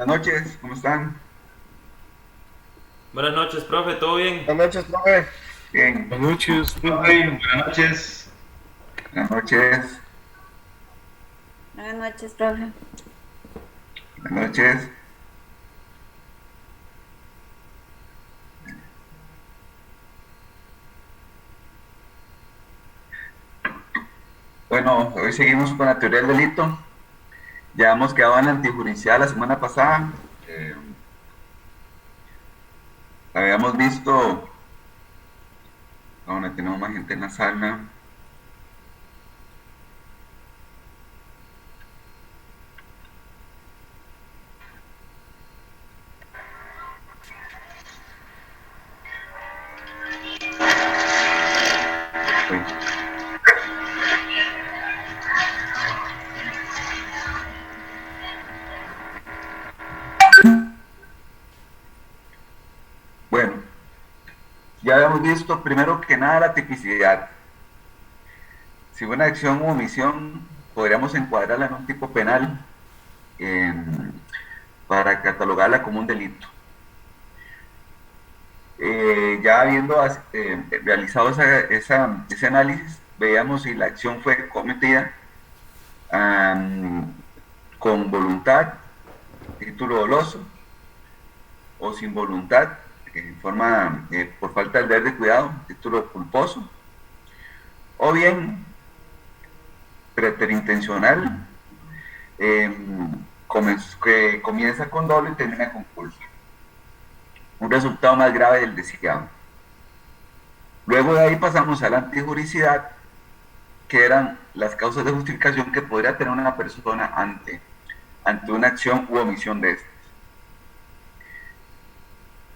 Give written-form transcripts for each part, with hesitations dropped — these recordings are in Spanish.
Buenas noches, ¿cómo están? Buenas noches, profe, ¿todo bien? Buenas noches, profe. Bien. Buenas noches, profe. Buenas noches. Buenas noches. Buenas noches, profe. Buenas noches. Bueno, hoy seguimos con la teoría del delito. Ya hemos quedado en la antijudicial la semana pasada. Habíamos visto, ahora tenemos más gente en la sala. Uy. Bueno, ya habíamos visto primero que nada la tipicidad. Si una acción u omisión podríamos encuadrarla en un tipo penal eh, para catalogarla como un delito. Ya habiendo realizado ese análisis, veíamos si la acción fue cometida um, con voluntad, título doloso, o sin voluntad, en forma, por falta del deber de cuidado, título culposo, o bien preterintencional, eh, que comienza con dolo y termina con culpa. Un resultado más grave del deseado. Luego de ahí pasamos a la antijuricidad, que eran las causas de justificación que podría tener una persona ante una acción u omisión de estas.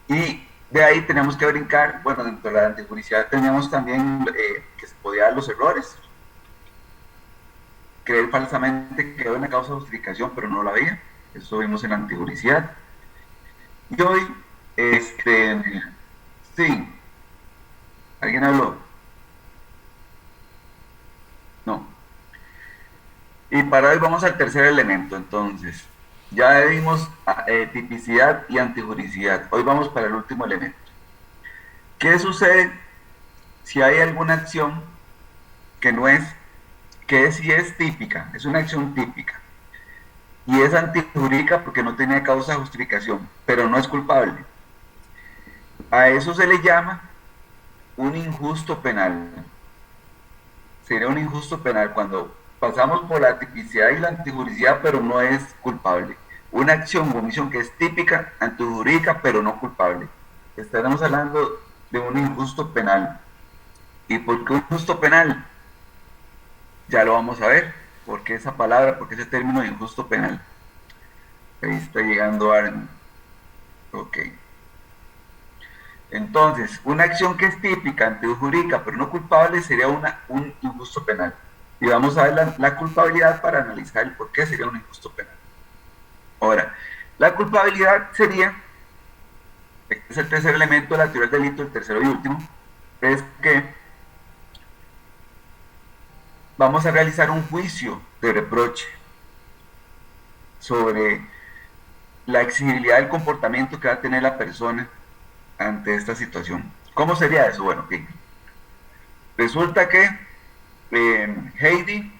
Y de ahí tenemos que brincar, bueno, dentro de la antijuricidad teníamos también que se podía dar los errores, creer falsamente que era una causa de justificación, pero no la había. Eso vimos en la antijuricidad. Y hoy, sí, ¿alguien habló? No. Y para hoy vamos al tercer elemento, entonces. Ya vimos tipicidad y antijuricidad. Hoy vamos para el último elemento. ¿Qué sucede si hay alguna acción que no es, que sí es típica, es una acción típica, y es antijurídica porque no tenía causa de justificación, pero no es culpable? A eso se le llama un injusto penal. Sería un injusto penal cuando pasamos por la tipicidad y la antijuricidad, pero no es culpable. Una acción o omisión que es típica, antijurídica, pero no culpable. Estaremos hablando de un injusto penal. ¿Y por qué un injusto penal? Ya lo vamos a ver. ¿Por qué esa palabra? ¿Por qué ese término de injusto penal? Ahí está llegando Aaron. Ok. Entonces, una acción que es típica, antijurídica, pero no culpable, sería un injusto penal. Y vamos a ver la culpabilidad para analizar el por qué sería un injusto penal. Ahora, la culpabilidad sería, este es el tercer elemento de la teoría del delito, el tercero y último, es que vamos a realizar un juicio de reproche sobre la exigibilidad del comportamiento que va a tener la persona ante esta situación. ¿Cómo sería eso? Bueno, okay. Resulta que Heidi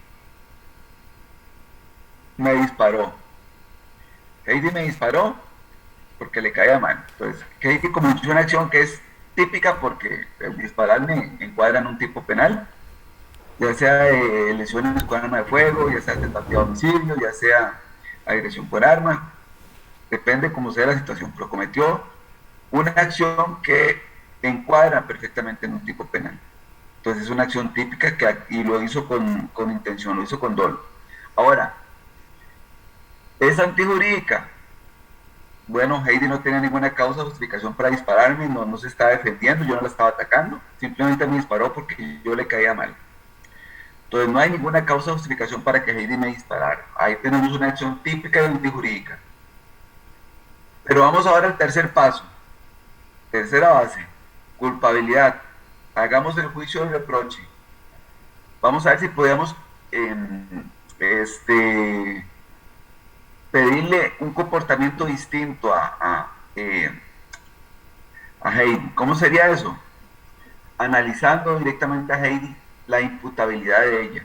me disparó. Heidi me disparó porque le caía mal. Entonces, Heidi cometió una acción que es típica porque el dispararme encuadra en un tipo penal, ya sea lesiones con arma de fuego, ya sea tentativa de homicidio, ya sea agresión por arma, depende cómo sea la situación, pero cometió una acción que encuadra perfectamente en un tipo penal. Entonces es una acción típica y lo hizo con intención, lo hizo con dolo. Ahora, es antijurídica. Bueno, Heidi no tenía ninguna causa de justificación para dispararme, no se estaba defendiendo, yo no la estaba atacando, simplemente me disparó porque yo le caía mal. Entonces no hay ninguna causa de justificación para que Heidi me disparara. Ahí tenemos una acción típica y antijurídica. Pero vamos ahora al tercer paso. Tercera base, culpabilidad. Hagamos el juicio de reproche. Vamos a ver si podemos este, pedirle un comportamiento distinto a Heidi. ¿Cómo sería eso? Analizando directamente a Heidi la imputabilidad de ella,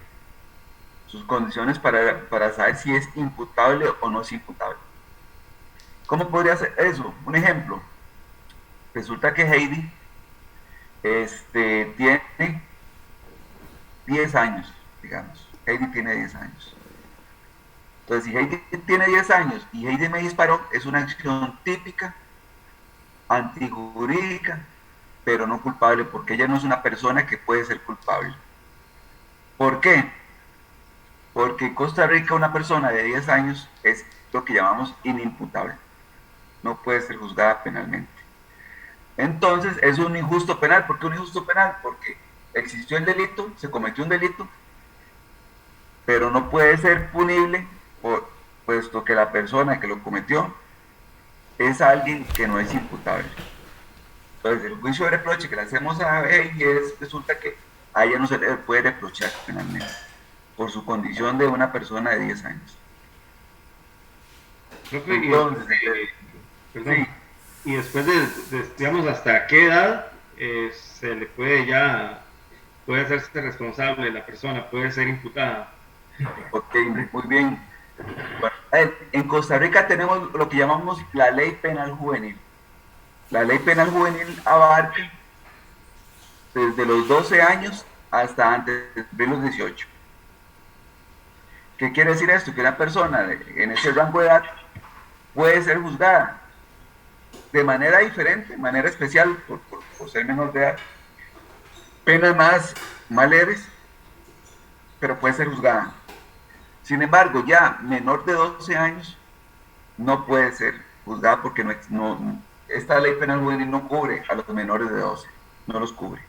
sus condiciones para saber si es imputable o no es imputable. ¿Cómo podría ser eso? Un ejemplo. Resulta que Heidi tiene 10 años, digamos. Heidi tiene 10 años. Entonces, si Heidi tiene 10 años y Heidi me disparó, es una acción típica, antijurídica, pero no culpable, porque ella no es una persona que puede ser culpable. ¿Por qué? Porque en Costa Rica una persona de 10 años es lo que llamamos inimputable. No puede ser juzgada penalmente. Entonces, es un injusto penal. ¿Por qué un injusto penal? Porque existió el delito, se cometió un delito, pero no puede ser punible, puesto que la persona que lo cometió es alguien que no es imputable. Entonces, el juicio de reproche que le hacemos a Heidi resulta que a ella no se le puede reprochar penalmente por su condición de una persona de 10 años. Profe, Entonces, perdón. sí, Y después digamos, ¿hasta qué edad se le puede hacerse responsable la persona, puede ser imputada? ok, muy bien. Bueno, en Costa Rica tenemos lo que llamamos la ley penal juvenil. La ley penal juvenil abarca desde los 12 años hasta antes de los 18. ¿Qué quiere decir esto? Que una persona en ese rango de edad puede ser juzgada de manera diferente, de manera especial, por ser menor de edad. Penas más leves, pero puede ser juzgada. Sin embargo, ya menor de 12 años no puede ser juzgada porque esta ley penal juvenil no cubre a los menores de 12, no los cubre.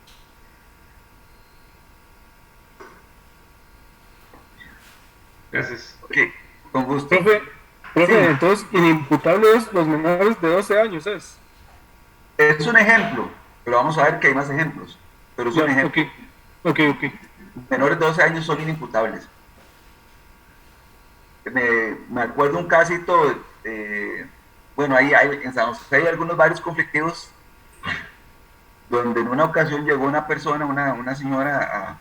Gracias. Ok, con gusto. Profe, Sí, entonces inimputables los menores de 12 años es. es un ejemplo, pero vamos a ver que hay más ejemplos. Pero es Ya, un ejemplo. ok. Menores de 12 años son inimputables. Me acuerdo un casito, bueno, en San José hay varios conflictivos donde en una ocasión llegó una persona, una señora,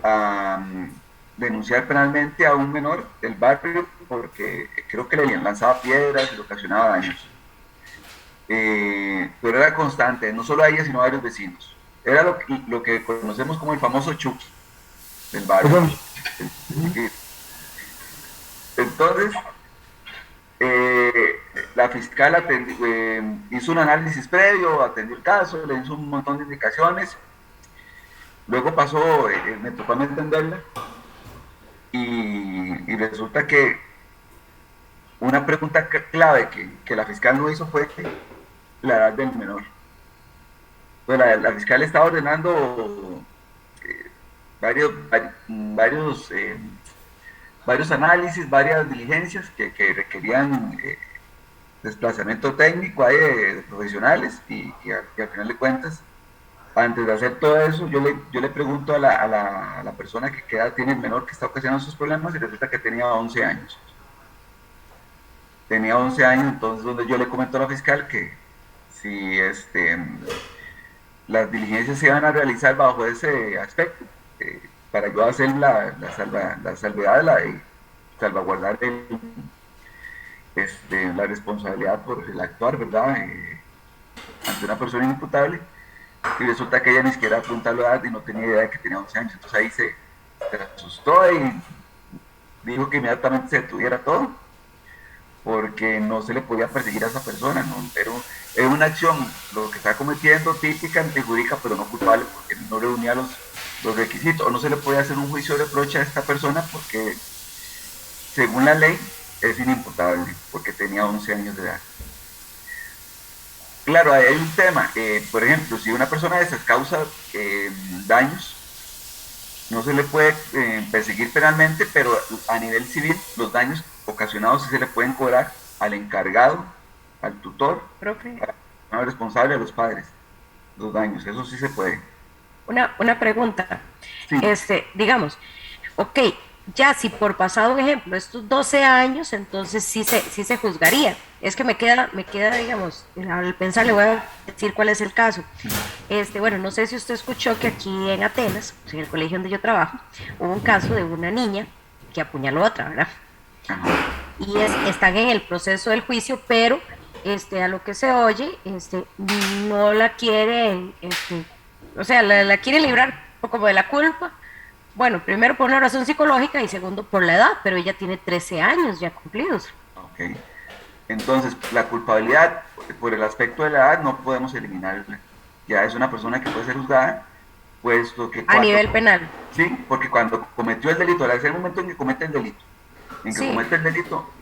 a denunciar penalmente a un menor del barrio porque creo que le lanzaba piedras y le ocasionaba daños. Pero era constante, no solo a ella, sino a varios vecinos. Era lo que conocemos como el famoso Chucky del barrio. Perdón. Entonces, la fiscal hizo un análisis previo, atendió el caso, le hizo un montón de indicaciones. Luego pasó, me tocó a mí entenderla, y resulta que una pregunta clave que la fiscal no hizo fue la edad del menor. Pues la fiscal estaba ordenando varios análisis, varias diligencias que requerían desplazamiento técnico de profesionales y al final de cuentas, antes de hacer todo eso, yo le pregunto a la persona que tiene el menor que está ocasionando esos problemas y resulta que tenía 11 años. Tenía 11 años, entonces donde yo le comento a la fiscal que si las diligencias se iban a realizar bajo ese aspecto, para yo hacer la salvedad y salvaguardar la responsabilidad por el actuar, ¿verdad? Ante una persona inimputable, y resulta que ella ni siquiera apunta la edad y no tenía idea de que tenía 11 años, entonces ahí se asustó y dijo que inmediatamente se detuviera todo, porque no se le podía perseguir a esa persona, ¿no? Pero es una acción, lo que está cometiendo, típica, antijurídica, pero no culpable, porque no reunía los requisitos, o no se le puede hacer un juicio de reproche a esta persona porque, según la ley, es inimputable, porque tenía 11 años de edad. Claro, hay un tema, por ejemplo, si una persona de esas causa daños, no se le puede perseguir penalmente, pero a nivel civil los daños ocasionados sí se le pueden cobrar al encargado, al tutor, Profe, al responsable, a los padres, los daños, eso sí se puede. una pregunta. Sí. Digamos, ok, ya si por pasado un ejemplo, estos 12 años, entonces sí se juzgaría. Es que me queda, digamos, al pensar, le voy a decir cuál es el caso. Bueno, no sé si usted escuchó que aquí en Atenas, pues, en el colegio donde yo trabajo, hubo un caso de una niña que apuñaló a otra, ¿verdad? Y están en el proceso del juicio, pero a lo que se oye, no la quieren, o sea, la quieren librar como de la culpa. Bueno, primero por una razón psicológica y segundo por la edad, pero ella tiene 13 años ya cumplidos. Ok. Entonces, la culpabilidad por el aspecto de la edad no podemos eliminarla. Ya es una persona que puede ser juzgada, puesto que A cuando... nivel penal. Sí, porque cuando cometió el delito, al ser el momento en que comete el delito, Sí.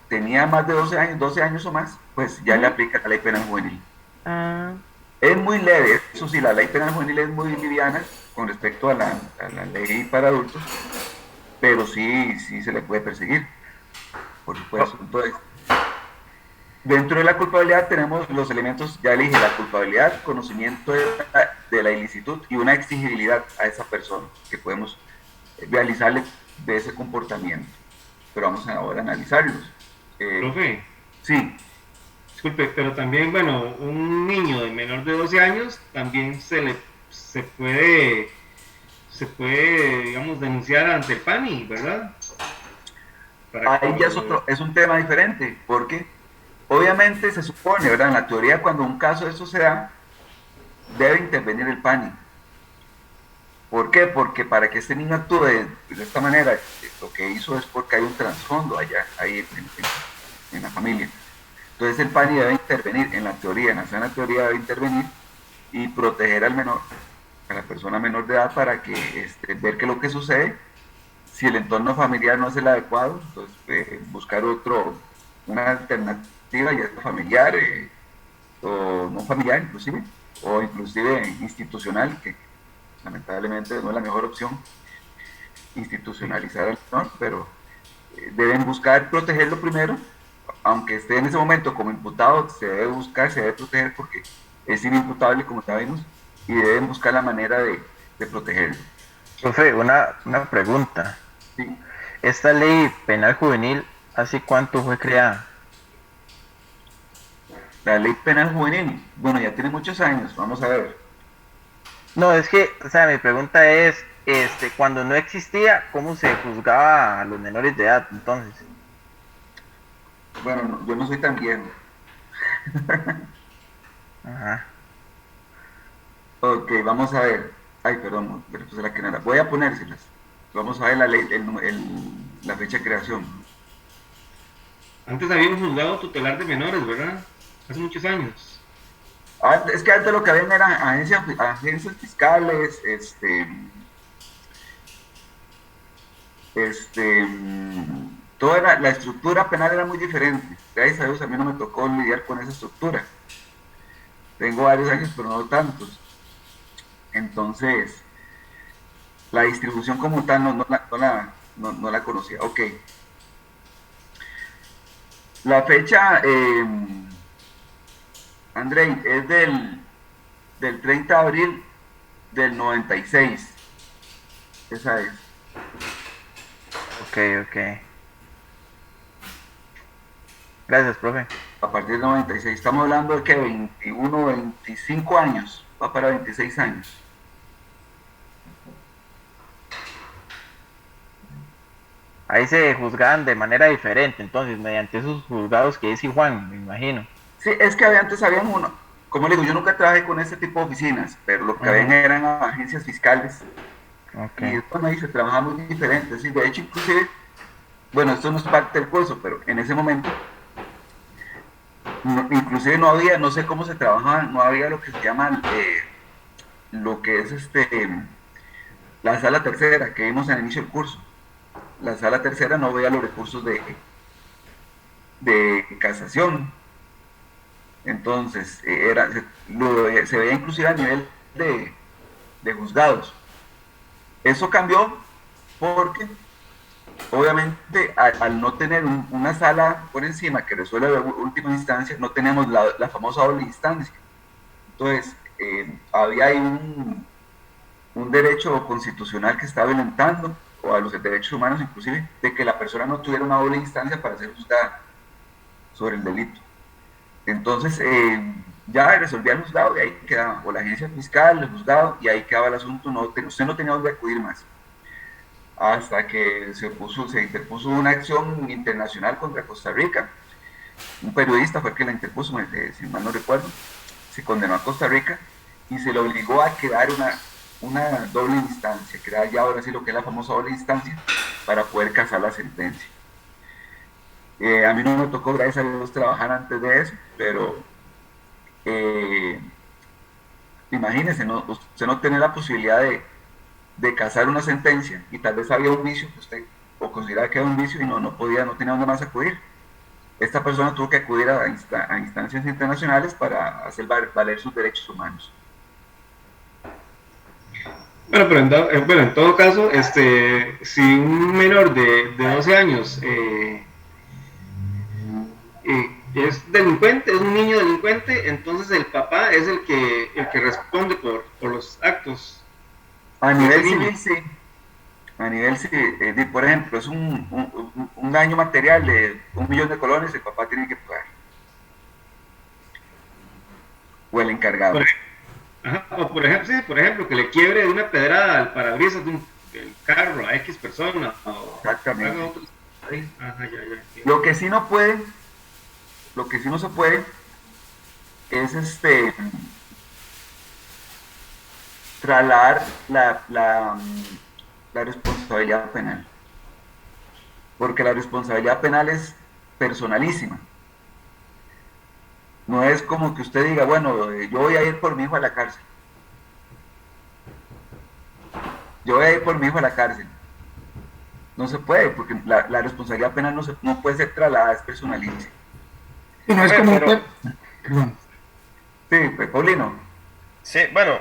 tenía más de 12 años o más, pues ya le aplica la ley penal juvenil. Ah, Es muy leve, eso sí, la ley penal juvenil es muy liviana con respecto a la ley para adultos, pero sí se le puede perseguir, por supuesto. Entonces, dentro de la culpabilidad tenemos los elementos, ya elige la culpabilidad, conocimiento de la ilicitud y una exigibilidad a esa persona que podemos realizarle de ese comportamiento. Pero vamos ahora a analizarlos. Profe, Sí, disculpe, pero también, bueno, un niño de menor de 12 años también se puede, digamos, denunciar ante el PANI, ¿verdad? ahí ya es un tema diferente, porque obviamente se supone, ¿verdad? En la teoría, cuando un caso de eso se da, debe intervenir el PANI. ¿Por qué? Porque para que este niño actúe de esta manera, lo que hizo es porque hay un trasfondo allá, ahí en la familia. Entonces el PANI debe intervenir, en la teoría, en la sana teoría debe intervenir y proteger al menor, a la persona menor de edad, para que ver qué es lo que sucede. Si el entorno familiar no es el adecuado, entonces buscar una alternativa, ya sea familiar, o no familiar inclusive, o inclusive institucional, que lamentablemente no es la mejor opción, institucionalizar al menor, pero deben buscar protegerlo primero, aunque esté en ese momento como imputado, se debe proteger porque es inimputable, como sabemos, y deben buscar la manera de protegerlo. Profe, una pregunta. Sí. ¿Esta ley penal juvenil hace cuánto fue creada? La ley penal juvenil, bueno, ya tiene muchos años, vamos a ver. No, es que, o sea, mi pregunta es, cuando no existía, ¿cómo se juzgaba a los menores de edad entonces? Bueno, yo no soy tan viejo. Ajá. Ok, vamos a ver. Ay, perdón, pero puse la que no era. Voy a ponérselas. Vamos a ver la ley, la fecha de creación. Antes había un juzgado tutelar de menores, ¿verdad? Hace muchos años. Es que antes lo que habían eran agencias fiscales, la estructura penal era muy diferente. Gracias a Dios a mí no me tocó lidiar con esa estructura. Tengo varios años, pero no tantos. Entonces, la distribución como tal no la conocía. Ok. La fecha, Andrei, es del 30 de abril del 96. Esa es. Ok. Gracias, profe. A partir del 96. Estamos hablando de que 21, 25 años. Va para 26 años. Ahí se juzgaban de manera diferente, entonces, mediante esos juzgados que dice Juan, me imagino. Sí, es que antes habían uno. Como le digo, yo nunca trabajé con este tipo de oficinas, pero lo que habían eran agencias fiscales. Okay. Y después ahí se trabajaba muy diferente. Sí, de hecho, inclusive, bueno, esto no es parte del curso, pero en ese momento, inclusive no había, no sé cómo se trabajaba, no había lo que se llama, lo que es la sala tercera que vimos en el inicio del curso. La sala tercera no veía los recursos de casación. Entonces, se veía inclusive a nivel de juzgados. Eso cambió porque, obviamente, al no tener una sala por encima que resuelve la última instancia, no tenemos la famosa doble instancia. Entonces, había ahí un derecho constitucional que estaba violentando o a los derechos humanos inclusive, de que la persona no tuviera una doble instancia para ser juzgada sobre el delito. Entonces, ya resolvía el juzgado y ahí quedaba, o la agencia fiscal, el juzgado, y ahí quedaba el asunto, usted no tenía dónde acudir más. Hasta que se interpuso una acción internacional contra Costa Rica. Un periodista fue el que la interpuso, si mal no recuerdo. Se condenó a Costa Rica y se le obligó a crear una doble instancia, crear ya ahora sí lo que es la famosa doble instancia, para poder casar la sentencia. A mí no me tocó, gracias a Dios, trabajar antes de eso, pero imagínese, usted no tiene la posibilidad de casar una sentencia y tal vez había un vicio que usted o consideraba que era un vicio y no tenía dónde más acudir. Esta persona tuvo que acudir a instancias internacionales para hacer valer sus derechos humanos. Bueno, pero en todo caso, si un menor de 12 años es delincuente, es un niño delincuente, entonces el papá es el que responde por los actos. A nivel civil, sí. A nivel civil, por ejemplo, es un daño material de 1 millón de colones, el papá tiene que pagar. O el encargado. O por ejemplo, que le quiebre de una pedrada al parabrisas del carro a X persona. Exactamente. Ya. Lo que sí no se puede es trasladar la responsabilidad penal, porque la responsabilidad penal es personalísima. No es como que usted diga, bueno, yo voy a ir por mi hijo a la cárcel. No se puede, porque la responsabilidad penal no puede ser trasladada, es personalísima. Y no es como... Perdón. Sí, Paulino. Sí, bueno,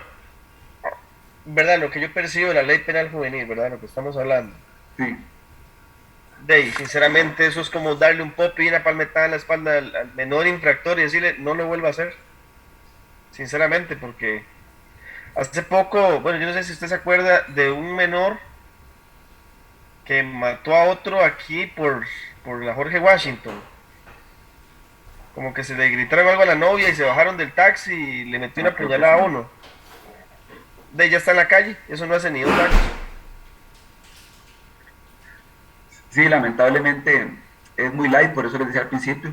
¿verdad? Lo que yo percibo de la ley penal juvenil, ¿verdad? Lo que estamos hablando. Sí. Sinceramente, eso es como darle un pop y una palmetada en la espalda al menor infractor y decirle, no lo vuelva a hacer. Sinceramente, porque hace poco, bueno, yo no sé si usted se acuerda de un menor que mató a otro aquí por la Jorge Washington. Como que se le gritaron algo a la novia y se bajaron del taxi y le metió una puñalada a uno. De ella está en la calle, eso no hace ni 2 años. Sí, lamentablemente es muy light, por eso les decía al principio.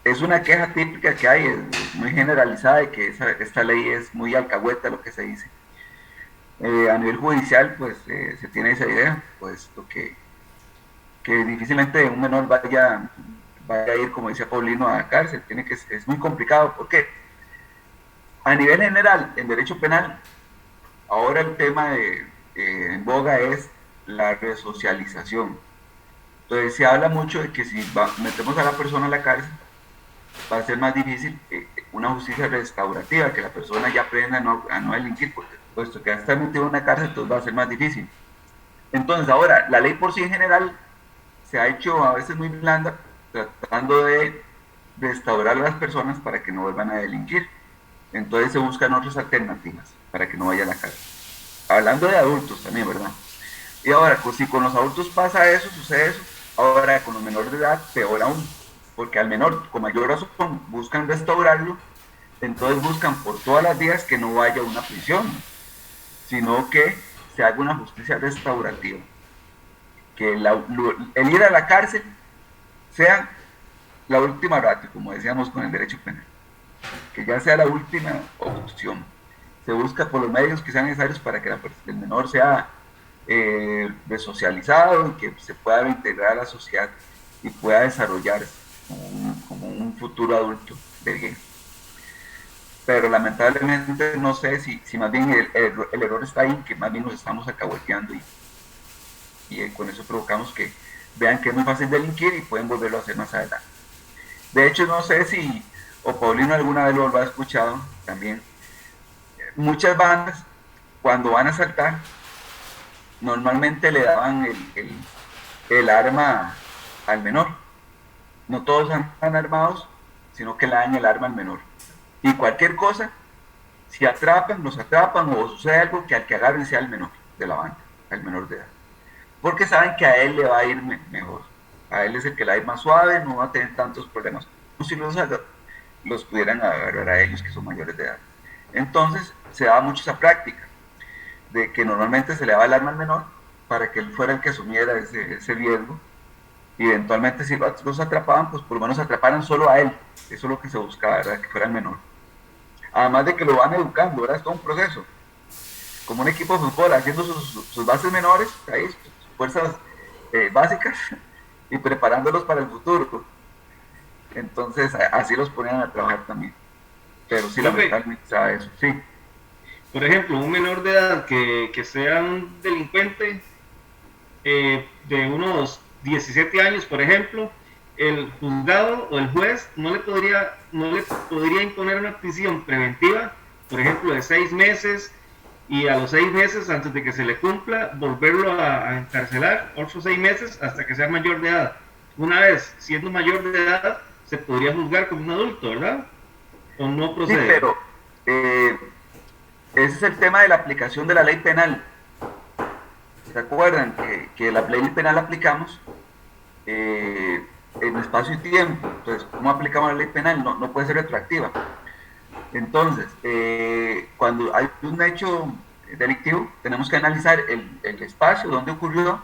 Es una queja típica que hay, es muy generalizada, de que esta ley es muy alcahueta, lo que se dice. A nivel judicial, pues se tiene esa idea, puesto que difícilmente un menor vaya a ir, como decía Paulino, a la cárcel. Es muy complicado, porque a nivel general, en derecho penal, ahora el tema en boga es la resocialización. Entonces se habla mucho de que si metemos a la persona a la cárcel, va a ser más difícil una justicia restaurativa, que la persona ya aprenda a no delinquir, porque puesto que está metido en una cárcel, entonces va a ser más difícil. Entonces ahora, la ley por sí en general se ha hecho a veces muy blanda, tratando de restaurar a las personas para que no vuelvan a delinquir. Entonces se buscan otras alternativas para que no vaya a la cárcel. Hablando de adultos también, ¿verdad? Y ahora, si con los adultos pasa eso, sucede eso, ahora con los menores de edad, peor aún, porque al menor, con mayor razón, buscan restaurarlo, entonces buscan por todas las vías que no vaya a una prisión, sino que se haga una justicia restaurativa, que el ir a la cárcel sea la última ratio, como decíamos con el derecho penal, que ya sea la última opción. Se busca por los medios que sean necesarios para que el menor sea resocializado y que se pueda reintegrar a la sociedad y pueda desarrollarse como un futuro adulto de bien. Pero lamentablemente no sé si más bien el error está ahí, que más bien nos estamos acahueteando y con eso provocamos que vean que es muy fácil delinquir y pueden volverlo a hacer más adelante. De hecho, no sé si Paulino alguna vez lo ha escuchado también. Muchas bandas, cuando van a asaltar, normalmente le daban el arma al menor. No todos están armados, sino que le dan el arma al menor. Y cualquier cosa, si los atrapan o sucede algo, que al que agarren sea el menor de la banda. al menor de edad, porque saben que a él le va a ir mejor, a él es el que le va a ir más suave, no va a tener tantos problemas, como si los pudieran agarrar a ellos que son mayores de edad. Entonces se da mucho esa práctica, de que normalmente se le daba el arma al menor para que él fuera el que asumiera ese riesgo, y eventualmente si los atrapaban, pues por lo menos atraparan solo a él, eso es lo que se buscaba, ¿verdad? Que fuera el menor. Además de que lo van educando, ¿verdad? Es todo un proceso, como un equipo de fútbol, haciendo sus bases menores, ahí, sus fuerzas básicas, y preparándolos para el futuro. Entonces, así los ponían a trabajar también. Pero sí, lamentablemente, eso, sí. Por ejemplo, un menor de edad que sea un delincuente de unos 17 años, por ejemplo, el juzgado o el juez no le podría imponer una prisión preventiva, por ejemplo, de 6 meses, y a los 6 meses, antes de que se le cumpla, volverlo a encarcelar otros 6 meses hasta que sea mayor de edad. Una vez siendo mayor de edad, se podría juzgar como un adulto, ¿verdad? ¿O no procede? Sí, pero ese es el tema de la aplicación de la ley penal. ¿Se acuerdan que la ley penal aplicamos en espacio y tiempo? Entonces, ¿cómo aplicamos la ley penal? No puede ser retroactiva. Entonces, cuando hay un hecho delictivo, tenemos que analizar el espacio, dónde ocurrió,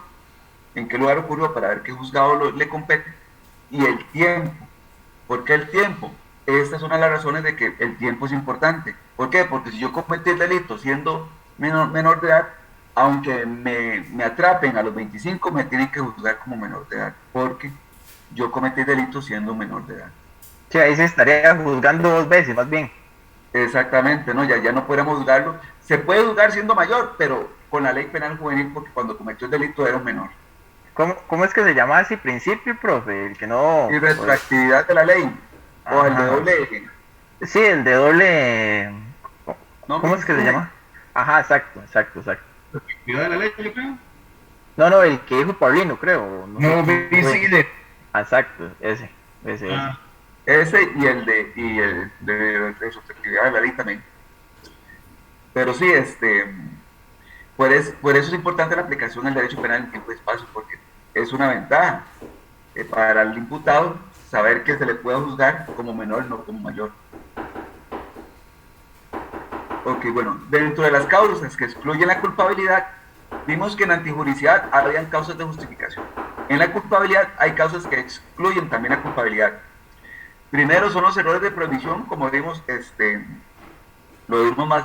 en qué lugar ocurrió, para ver qué juzgado le compete, y el tiempo. ¿Por qué el tiempo? Esta es una de las razones de que el tiempo es importante. ¿Por qué? Porque si yo cometí el delito siendo menor de edad, aunque me atrapen a los 25, me tienen que juzgar como menor de edad, porque yo cometí el delito siendo menor de edad. Sí, ahí se estaría juzgando 2 veces, más bien. Exactamente, ¿no? Ya no podemos juzgarlo. Se puede juzgar siendo mayor, pero con la ley penal juvenil, porque cuando cometió el delito era un menor. ¿Cómo es que se llama ese principio, profe? El que no... Y retroactividad de la ley, o el de doble... Sí, el de doble... ¿Cómo es que se llama? Ajá, exacto. ¿Retroactividad de la ley, yo creo? No, el que dijo Paulino, creo. No, visible. Exacto, ese. Ese y el de retroactividad de la ley también. Pero sí, por eso es importante la aplicación del derecho penal en tiempo y espacio, porque es una ventaja para el imputado saber que se le puede juzgar como menor, no como mayor. Ok, bueno, dentro de las causas que excluyen la culpabilidad, vimos que en antijuricidad habían causas de justificación. En la culpabilidad hay causas que excluyen también la culpabilidad. Primero son los errores de prohibición, como vimos, lo vimos más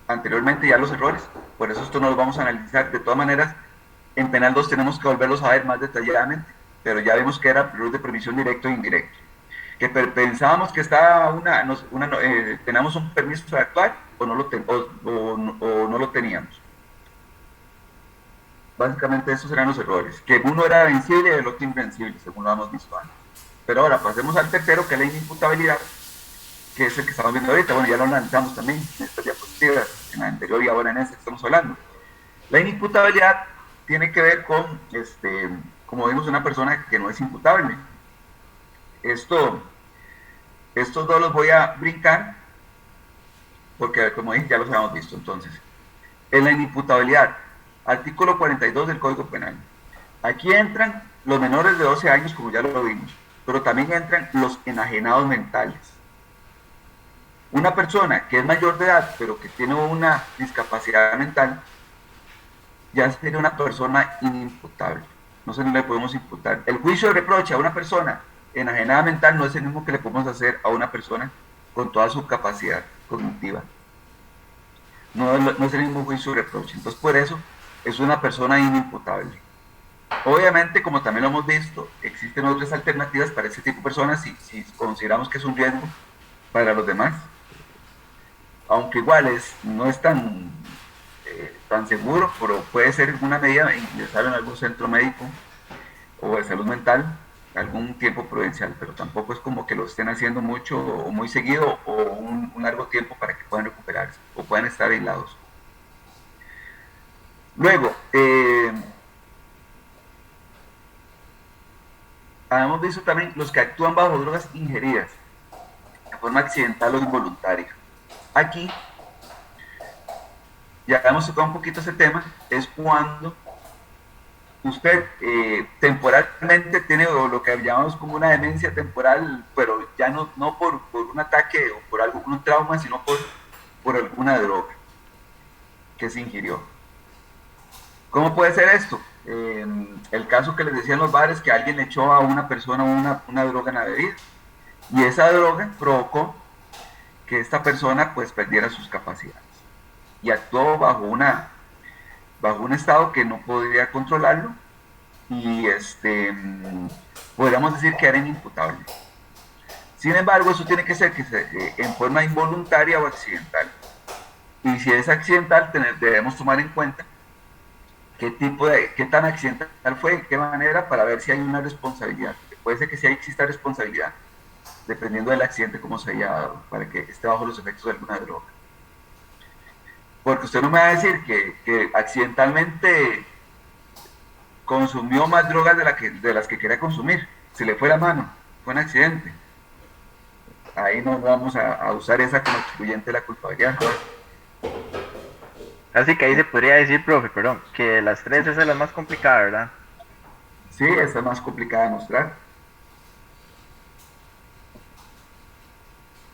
anteriormente ya los errores, por eso esto no lo vamos a analizar. De todas maneras, en Penal 2 tenemos que volverlos a ver más detalladamente, pero ya vimos que era error de prohibición directo e indirecto. Que pensábamos que estaba teníamos un permiso de actuar o no lo teníamos. Básicamente esos eran los errores, que uno era vencible y el otro invencible, según lo hemos visto antes. Pero ahora pasemos al tercero, que es la inimputabilidad, que es el que estamos viendo ahorita. Bueno, ya lo analizamos también en estas diapositivas, en la anterior y ahora en esta que estamos hablando. La inimputabilidad tiene que ver con, como vimos, una persona que no es imputable. Estos dos los voy a brincar, porque como dije, ya los habíamos visto. Entonces, en la inimputabilidad, artículo 42 del Código Penal. Aquí entran los menores de 12 años, como ya lo vimos, pero también entran los enajenados mentales. Una persona que es mayor de edad, pero que tiene una discapacidad mental, ya sería una persona inimputable. No se le podemos imputar. El juicio de reproche a una persona enajenada mental no es el mismo que le podemos hacer a una persona con toda su capacidad cognitiva. No es el mismo juicio de reproche. Entonces, por eso, es una persona inimputable. Obviamente, como también lo hemos visto, existen otras alternativas para ese tipo de personas si consideramos que es un riesgo para los demás. Aunque igual no es tan seguro, pero puede ser una medida ingresar en algún centro médico o de salud mental algún tiempo prudencial, pero tampoco es como que lo estén haciendo mucho o muy seguido o un largo tiempo para que puedan recuperarse o puedan estar aislados. Luego, hemos visto también los que actúan bajo drogas ingeridas de forma accidental o involuntaria. Aquí ya hemos tocado un poquito ese tema, es cuando usted temporalmente tiene lo que llamamos como una demencia temporal, pero ya no por un ataque o por algún trauma, sino por alguna droga que se ingirió. ¿Cómo puede ser esto? El caso que les decía en los bares, que alguien le echó a una persona una droga en la bebida, y esa droga provocó que esta persona pues perdiera sus capacidades y actuó bajo un estado que no podía controlarlo, y podríamos decir que era inimputable. Sin embargo, eso tiene que ser en forma involuntaria o accidental, y si es accidental debemos tomar en cuenta qué tan accidental fue, de qué manera, para ver si hay una responsabilidad. Puede ser que sí exista responsabilidad, dependiendo del accidente cómo se haya dado, para que esté bajo los efectos de alguna droga. Porque usted no me va a decir que accidentalmente consumió más drogas de las que quería consumir, se le fue la mano, fue un accidente. Ahí no vamos a usar esa como excluyente de la culpabilidad. Así que ahí se podría decir, profe, perdón, que las tres esa es la más complicada, ¿verdad? Sí, esa es más complicada de mostrar.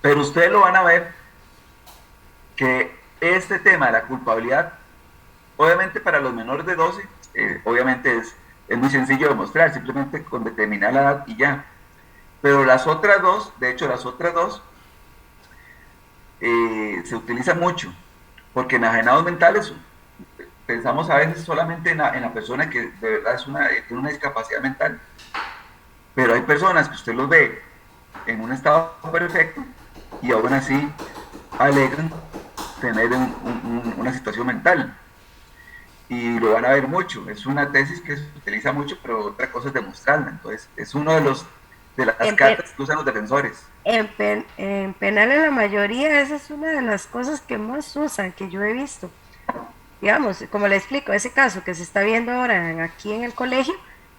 Pero ustedes lo van a ver que este tema de la culpabilidad, obviamente para los menores de 12, obviamente es muy sencillo de mostrar, simplemente con determinar la edad y ya. Pero las otras dos, de hecho las otras dos, se utilizan mucho, porque enajenados mentales pensamos a veces solamente en la persona que de verdad tiene una discapacidad mental, pero hay personas que usted los ve en un estado perfecto y aún así alegan tener una situación mental, y lo van a ver mucho. Es una tesis que se utiliza mucho, pero otra cosa es demostrarla. Entonces es uno de las cartas que usan los defensores. En penal, en la mayoría, esa es una de las cosas que más usan, que yo he visto. Digamos, como le explico, ese caso que se está viendo ahora aquí en el colegio,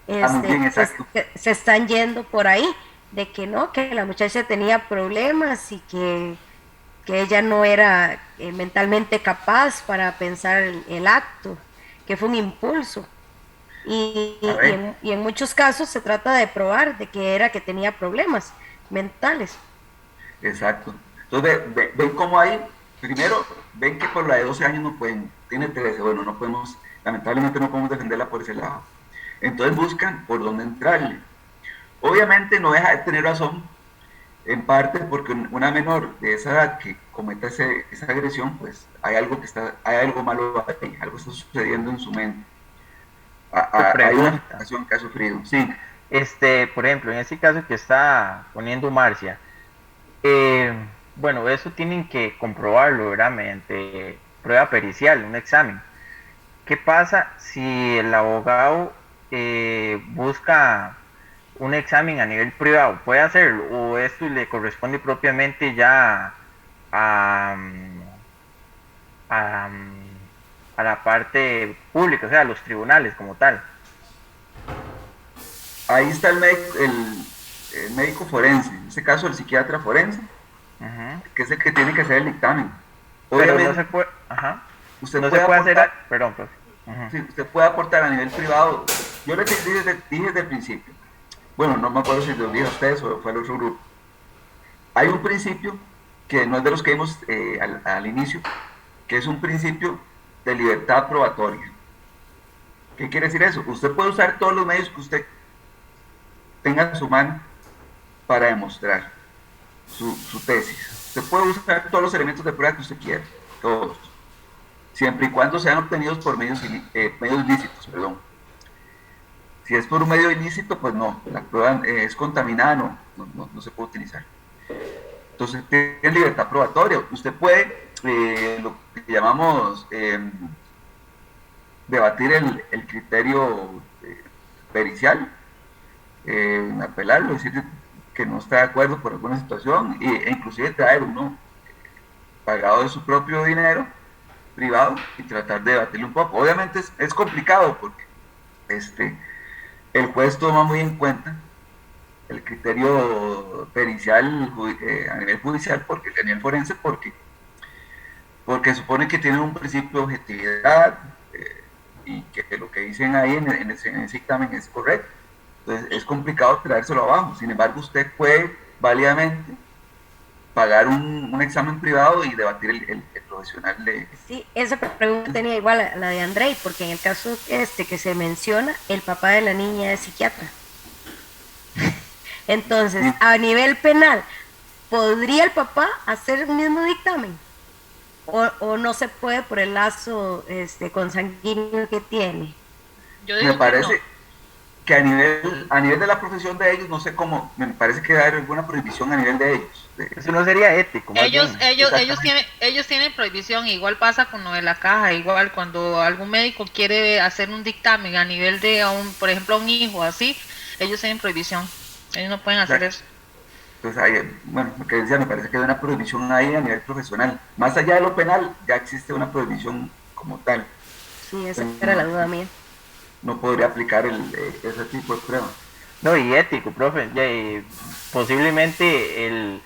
Muy bien, exacto. se están yendo por ahí, de que no, que la muchacha tenía problemas y que ella no era mentalmente capaz para pensar el acto, que fue un impulso. Y en muchos casos se trata de probar de que tenía problemas mentales. Exacto. Entonces ven cómo hay, primero, ven que por la de 12 años no pueden, tiene 13, bueno, no podemos, lamentablemente no podemos defenderla por ese lado. Entonces buscan por dónde entrarle. Obviamente no deja de tener razón, en parte porque una menor de esa edad que cometa esa agresión, pues hay algo malo ahí, algo está sucediendo en su mente. Hay una afectación que ha sufrido, sí. Por ejemplo, en ese caso que está poniendo Marcia, bueno, eso tienen que comprobarlo, ¿verdad? Mediante prueba pericial, un examen. ¿Qué pasa si el abogado busca un examen a nivel privado? ¿Puede hacerlo? ¿O esto le corresponde propiamente ya a la parte pública, o sea, a los tribunales como tal? Ahí está el médico forense, en este caso el psiquiatra forense, que es el que tiene que hacer el dictamen. Obviamente, pero no se puede, usted no puede se puede aportar, hacer, perdón, pues. Sí, usted puede aportar a nivel privado. Yo le dije desde el principio, bueno, no me acuerdo si lo dije a ustedes o fue al otro grupo. Hay un principio que no es de los que vimos al inicio, que es un principio de libertad probatoria. ¿Qué quiere decir eso? Usted puede usar todos los medios que usted tenga en su mano para demostrar su tesis. Usted puede usar todos los elementos de prueba que usted quiera, todos, siempre y cuando sean obtenidos por medios ilícitos, perdón. Si es por un medio ilícito, pues no, la prueba es contaminada, no se puede utilizar. Entonces tiene libertad probatoria. Usted puede, lo que llamamos, debatir el criterio pericial, apelarlo, decir que no está de acuerdo por alguna situación, e inclusive traer uno pagado de su propio dinero privado y tratar de debatirlo un poco. Obviamente es complicado porque el juez toma muy en cuenta el criterio pericial a nivel judicial, porque a nivel forense, porque supone que tiene un principio de objetividad, y que lo que dicen ahí en ese dictamen es correcto. Entonces es complicado traérselo abajo. Sin embargo, usted puede válidamente pagar un examen privado y debatir el profesional de... Sí, esa pregunta tenía igual a la de Andrei, porque en el caso que se menciona, el papá de la niña es psiquiatra. Entonces, Sí. a nivel penal, ¿podría el papá hacer el mismo dictamen? ¿O no se puede por el lazo consanguíneo que tiene? Yo Me digo que no. parece que a nivel de la profesión de ellos, no sé cómo, me parece que hay alguna prohibición a nivel de ellos. Eso no sería ético, más Ellos, bien. ellos, Exactamente. ellos tienen prohibición, igual pasa con lo de la caja, igual cuando algún médico quiere hacer un dictamen a nivel de, por ejemplo, a un hijo así, ellos tienen prohibición, ellos no pueden hacer Exacto. eso. Entonces, bueno, lo que decía, me parece que hay una prohibición ahí a nivel profesional. Más allá de lo penal, ya existe una prohibición como tal. Sí, esa Entonces, era la duda mía. no podría aplicar ese tipo de pruebas. No, y ético, profe. Posiblemente el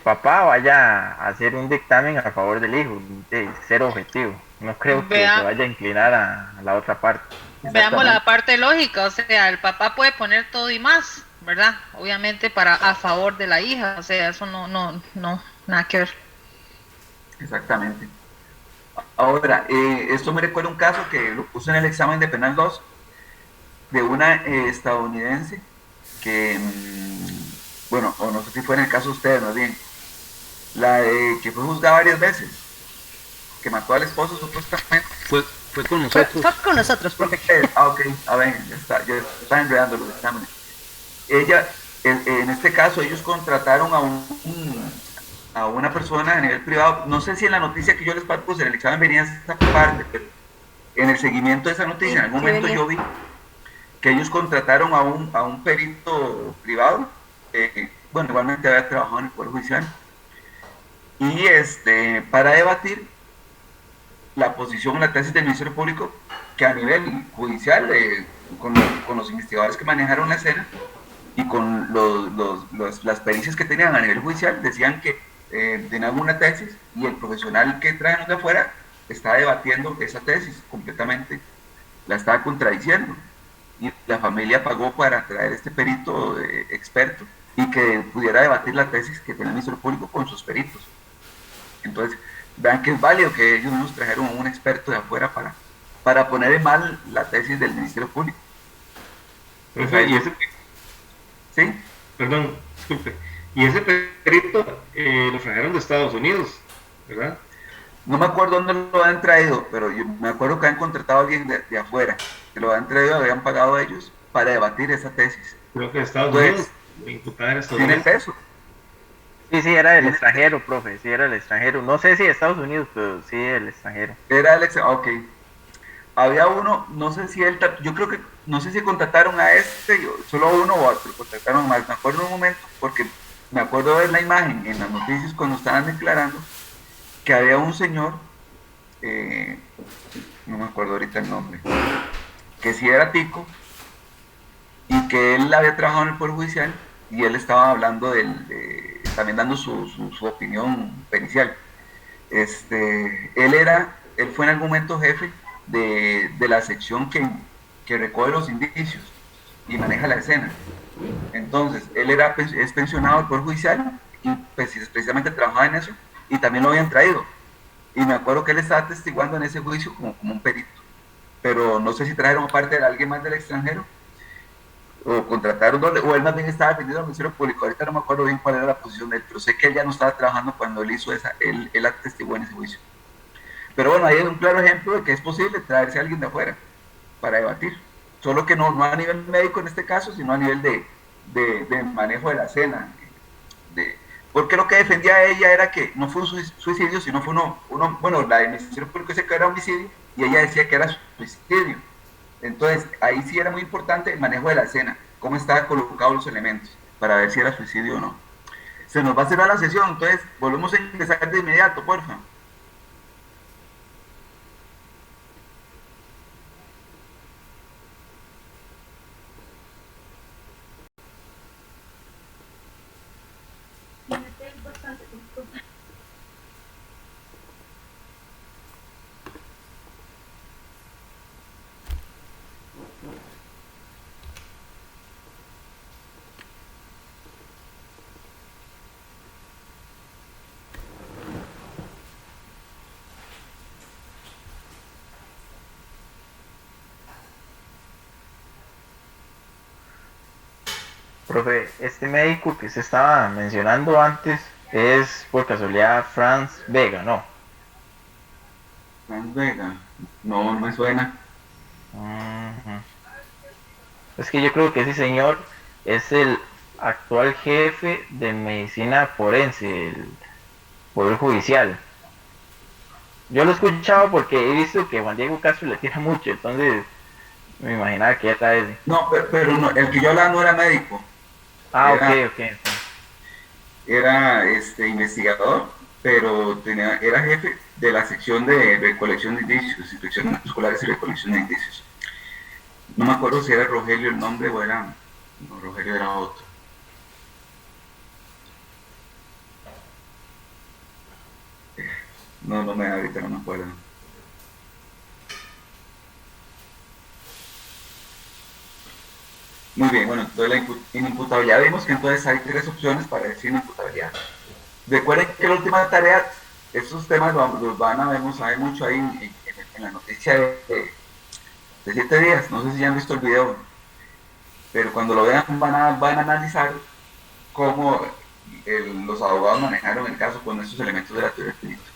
papá vaya a hacer un dictamen a favor del hijo, de ser objetivo. No creo que se Vea, vaya a inclinar a la otra parte. veamos la Exactamente. parte lógica, o sea, el papá puede poner todo y más, ¿verdad? Obviamente para a favor de la hija, o sea, eso no, nada que ver. Exactamente. Ahora, esto me recuerda un caso que lo puse en el examen de Penal 2 de una estadounidense que, bueno, o no sé si fue en el caso de ustedes, más bien, que fue juzgada varias veces, que mató al esposo supuestamente. Fue con nosotros. Fue con nosotros, profe. Ok, a ver, ya está enredando los exámenes. Ella, en este caso, ellos contrataron a una persona a nivel privado. No sé si en la noticia que yo les puse en el examen venía esa parte, pero en el seguimiento de esa noticia, Sí, en algún sí momento venía. yo vi que ellos contrataron a un perito privado, bueno, igualmente había trabajado en el Poder Judicial, y para debatir la posición, la tesis del Ministerio Público, que a nivel judicial, con los investigadores que manejaron la escena y con las pericias que tenían a nivel judicial, decían que tenían una tesis y el profesional que trajeron de afuera estaba debatiendo esa tesis completamente, la estaba contradiciendo. Y la familia pagó para traer este perito experto y que pudiera debatir la tesis que tenía el Ministerio Público con sus peritos. Entonces, vean que es válido que ellos nos trajeron a un experto de afuera para poner en mal la tesis del Ministerio Público. Entonces, Profe, ahí y yo, ese, ¿sí? perdón, disculpe, y ese perito lo trajeron de Estados Unidos, ¿verdad? No me acuerdo dónde lo han traído, pero yo me acuerdo que han contratado a alguien de afuera, que lo han traído, habían pagado a ellos para debatir esa tesis. Creo que de Estados Unidos, Entonces, la imputada era tiene estadounidense. peso, Sí, sí, era del tiene, extranjero, profe. Sí, era del extranjero. No sé si de Estados Unidos, pero sí del extranjero. era el ok. Había uno, no sé si él, yo creo que, no sé si contrataron a solo uno o otro, contrataron más, me acuerdo en un momento, porque me acuerdo de ver la imagen en las noticias cuando estaban declarando que había un señor, eh, no me acuerdo ahorita el nombre, que sí era tico y que él había trabajado en el Poder Judicial y él estaba hablando también dando su opinión pericial. Él fue en algún momento jefe de la sección que recoge los indicios y maneja la escena. Entonces, es pensionado del Poder Judicial y pues, precisamente trabajaba en eso y también lo habían traído. Y me acuerdo que él estaba testiguando en ese juicio como un perito. Pero no sé si trajeron aparte de alguien más del extranjero o contrataron doble, o él más bien estaba defendiendo al Ministerio Público. Ahorita no me acuerdo bien cuál era la posición de él, pero sé que él ya no estaba trabajando cuando él hizo él atestiguó en ese juicio. Pero bueno, ahí es un claro ejemplo de que es posible traerse a alguien de afuera para debatir. Solo que no a nivel médico en este caso, sino a nivel de manejo de la escena. Porque lo que defendía ella era que no fue un suicidio, sino fue bueno, la del Ministerio Público decía que era homicidio y ella decía que era suicidio. Entonces, ahí sí era muy importante el manejo de la escena, cómo estaban colocados los elementos, para ver si era suicidio o no. Se nos va a cerrar la sesión, entonces volvemos a empezar de inmediato, porfa. Profe, este médico que se estaba mencionando antes es por casualidad Franz Vega, ¿no? Franz Vega, no, no me suena. Ujú. Es que yo creo que ese señor es el actual jefe de medicina forense del Poder Judicial. Yo lo he escuchado porque he visto que Juan Diego Castro le tira mucho, entonces me imaginaba que era ese. No, pero no, el que yo hablaba no era médico, Ah, era, ok. era investigador, pero era jefe de la sección de recolección de indicios, inspecciones musculares y recolección de indicios. No me acuerdo si era Rogelio el nombre o era, no, Rogelio era otro. No, no me da ahorita, no me acuerdo. Muy bien, bueno, entonces la inimputabilidad, vimos que entonces hay tres opciones para decir inimputabilidad. Recuerden que la última tarea, estos temas los van a ver mucho ahí en la noticia de 7 días, no sé si ya han visto el video, pero cuando lo vean van a analizar cómo los abogados manejaron el caso con esos elementos de la teoría del delito,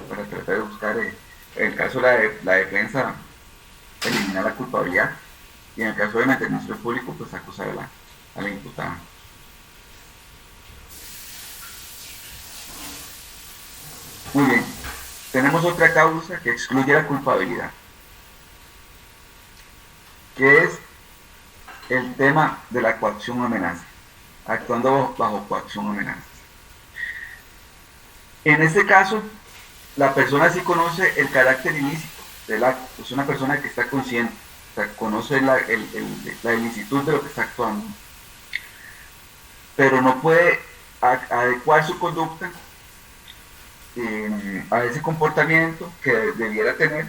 para tratar de buscar, en el caso de la defensa, eliminar la culpabilidad, y en el caso del Ministerio Público, pues acusar a la imputada. Muy bien, tenemos otra causa que excluye la culpabilidad, que es el tema de la coacción o amenaza, actuando bajo coacción o amenaza. En este caso, la persona sí conoce el carácter ilícito del acto, es una persona que está consciente, o sea, conoce la ilicitud de lo que está actuando, pero no puede adecuar su conducta a ese comportamiento que debiera tener,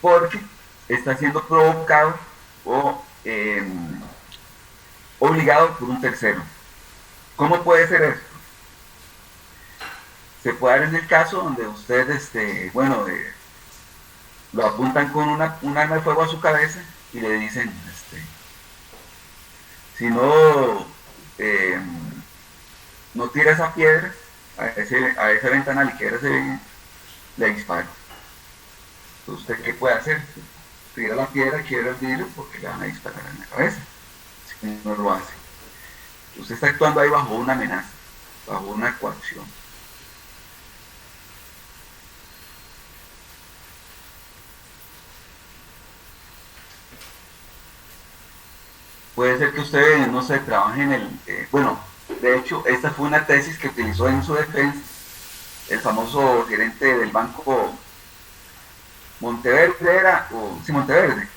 porque está siendo provocado o obligado por un tercero. ¿Cómo puede ser esto? Se puede dar en el caso donde usted, lo apuntan con un arma de fuego a su cabeza y le dicen, si no, no tira esa piedra a esa ventanal y quiebra ese vidrio, le disparo. Entonces, ¿usted qué puede hacer? Tira la piedra, quiebra el vidrio porque le van a disparar en la cabeza. Si no lo hace. Usted está actuando ahí bajo una amenaza, bajo una coacción. Puede ser que usted, no sé, trabaje en el... de hecho, esta fue una tesis que utilizó en su defensa el famoso gerente del banco Monteverde, Monteverde,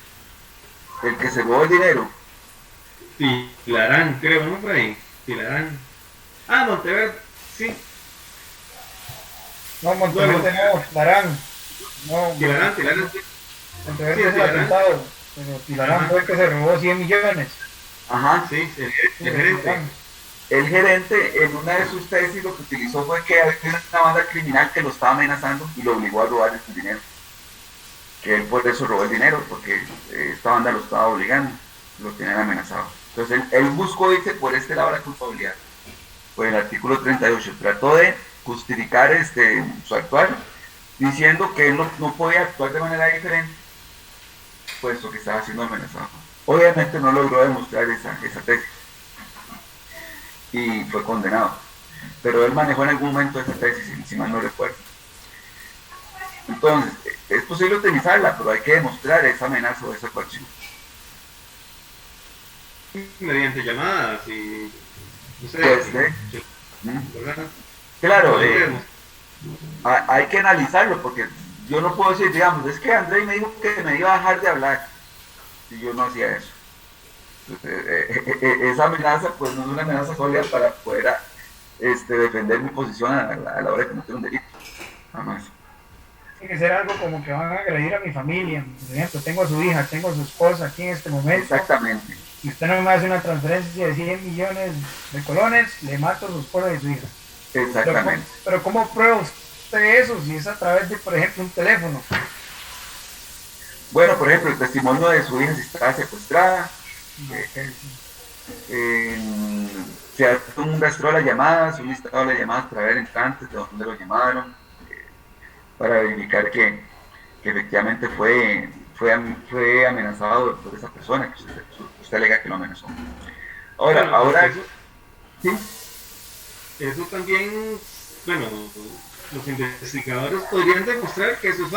el que se robó el dinero. Tilarán, creo, ¿no? Por ahí, Tilarán. Ah, Monteverde, sí. No, Monteverde no, Tilarán. No, Tilarán, sí. Monteverde es el atentado, pero Tilarán fue el que se robó 100 millones. Ajá. Sí, el gerente. El gerente, en una de sus tesis, lo que utilizó fue que había una banda criminal que lo estaba amenazando y lo obligó a robar el dinero. Que él por eso robó el dinero, porque esta banda lo estaba obligando, lo tenían amenazado. Entonces él buscó irse por este lado de la culpabilidad, por el artículo 38. Trató de justificar su actuar, diciendo que él no podía actuar de manera diferente, puesto que estaba siendo amenazado. Obviamente no logró demostrar esa tesis y fue condenado, pero él manejó en algún momento esa tesis, si mal no recuerdo. Entonces, es posible utilizarla, pero hay que demostrar esa amenaza o esa coacción. Mediante llamadas y... No sé, claro, hay que analizarlo, porque yo no puedo decir, digamos, es que Andrés me dijo que me iba a dejar de hablar si yo no hacía eso. Esa amenaza pues no es una amenaza sólida para poder defender mi posición a la hora de cometer un delito, jamás. Tiene que ser algo como que van a agredir a mi familia. Por ejemplo, tengo a su hija, tengo a su esposa aquí en este momento. Exactamente. Y usted no me hace una transferencia de 100 millones de colones, le mato a su esposa y a su hija. Exactamente. Pero ¿cómo prueba usted eso si es a través de, por ejemplo, un teléfono? Bueno, por ejemplo, el testimonio de su hija si está secuestrada, Se hace un rastreo de las llamadas, un listado de las llamadas para ver entrantes, de dónde lo llamaron, para verificar que efectivamente fue amenazado por esa persona, que usted alega que lo amenazó. Ahora, Bueno, ahora, ¿sí? Eso también, bueno, los investigadores podrían demostrar que eso es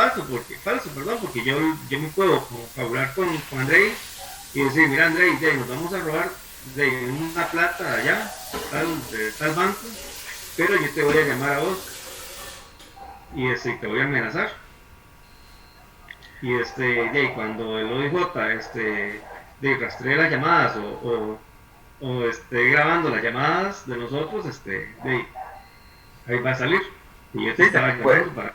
porque yo me puedo hablar con Andrei y decir, mira Andrei, nos vamos a robar de una plata allá, de tal banco, pero yo te voy a llamar a vos y te voy a amenazar. Y cuando el OIJ rastree las llamadas o esté grabando las llamadas de nosotros, ahí va a salir. Y yo te estaba llamando para...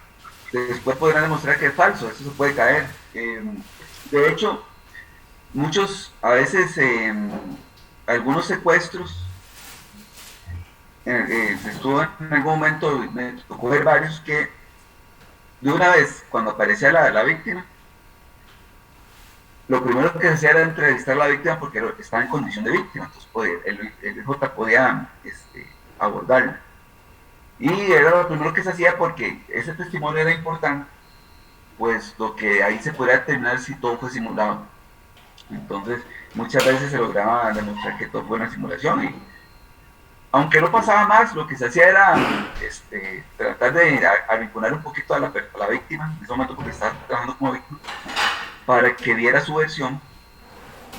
Después podrán demostrar que es falso, eso se puede caer. De hecho, a veces, algunos secuestros, estuvo en algún momento, me tocó ver varios que de una vez, cuando aparecía la víctima, lo primero que se hacía era entrevistar a la víctima porque estaba en condición de víctima, entonces el J podía abordarla. Y era lo primero que se hacía porque ese testimonio era importante, pues lo que ahí se podía determinar si todo fue simulado. Entonces, muchas veces se lograba demostrar que todo fue una simulación y aunque no pasaba más, lo que se hacía era tratar de arrinconar un poquito a la víctima, en ese momento porque estaba trabajando como víctima, para que diera su versión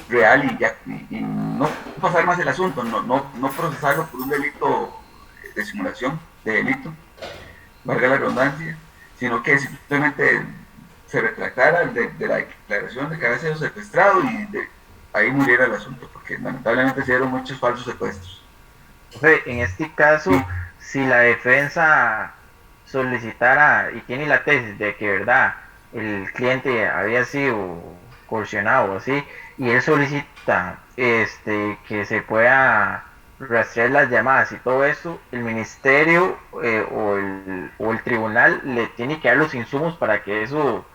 real y no pasar más el asunto, no procesarlo por un delito de simulación, de delito, valga la redundancia, sino que simplemente se retractara de la declaración de que había sido secuestrado y ahí muriera el asunto, porque lamentablemente se dieron muchos falsos secuestros. En este caso, si la defensa solicitara y tiene la tesis de que verdad el cliente había sido coercionado o así, y él solicita que se pueda rastrear las llamadas y todo eso, el ministerio o el tribunal le tiene que dar los insumos para que eso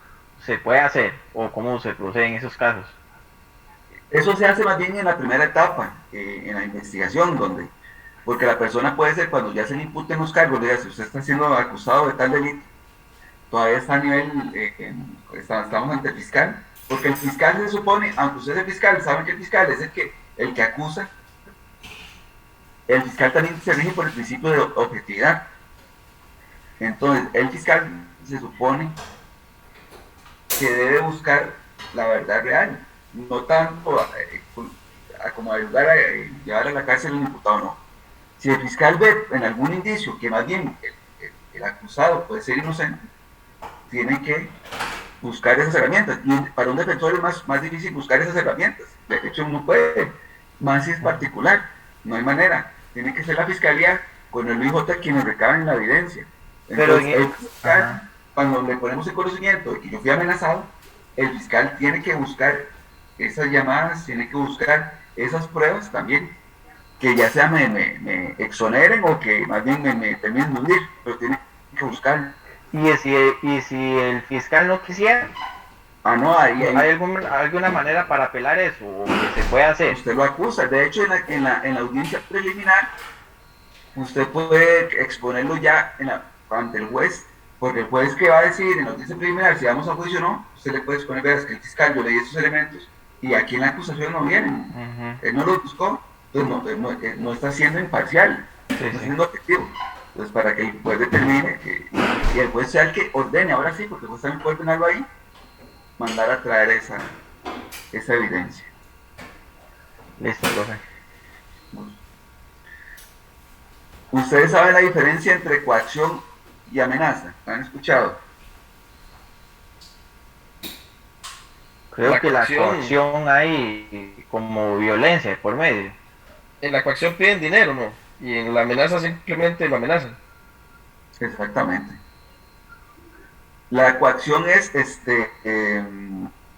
se pueda hacer, o cómo se procede en esos casos. Eso se hace más bien en la primera etapa, en la investigación, porque la persona puede ser, cuando ya se le imputen los cargos, si usted está siendo acusado de tal delito, todavía está a nivel, estamos ante el fiscal, porque el fiscal se supone, aunque usted es el fiscal, saben que el fiscal es el que acusa, el fiscal también se rige por el principio de objetividad. Entonces, el fiscal se supone que debe buscar la verdad real, no tanto como ayudar a llevar a la cárcel al imputado, no. Si el fiscal ve en algún indicio que más bien el acusado puede ser inocente, tiene que buscar esas herramientas. Y para un defensor es más difícil buscar esas herramientas. De hecho, no puede, más si es particular, no hay manera. Tiene que ser la fiscalía con el OIJ quienes recaben la evidencia. Entonces, el fiscal, cuando le ponemos el conocimiento y yo fui amenazado, el fiscal tiene que buscar esas llamadas, tiene que buscar esas pruebas también, que ya sea me exoneren o que más bien me terminen de hundir, pero tiene que buscar. ¿Y si el fiscal no quisiera? No, ¿hay alguna manera para apelar eso o que se puede hacer? Usted lo acusa. De hecho, en la audiencia preliminar, usted puede exponerlo ya ante el juez, porque el juez que va a decir en la audiencia preliminar si vamos a juicio o no, usted le puede exponer, veas que el fiscal, yo leí esos elementos y aquí en la acusación no vienen. Él no lo buscó, entonces no está siendo imparcial, está siendo objetivo. Entonces, para que el juez determine y el juez sea el que ordene, ahora sí, porque el juez también puede tenerlo ahí, mandar a traer esa evidencia. Listo, profe. ¿Ustedes saben la diferencia entre coacción y amenaza? ¿Han escuchado? Creo que la coacción hay como violencia por medio. En la coacción piden dinero, ¿no? Y en la amenaza simplemente lo amenazan. Exactamente. La coacción es,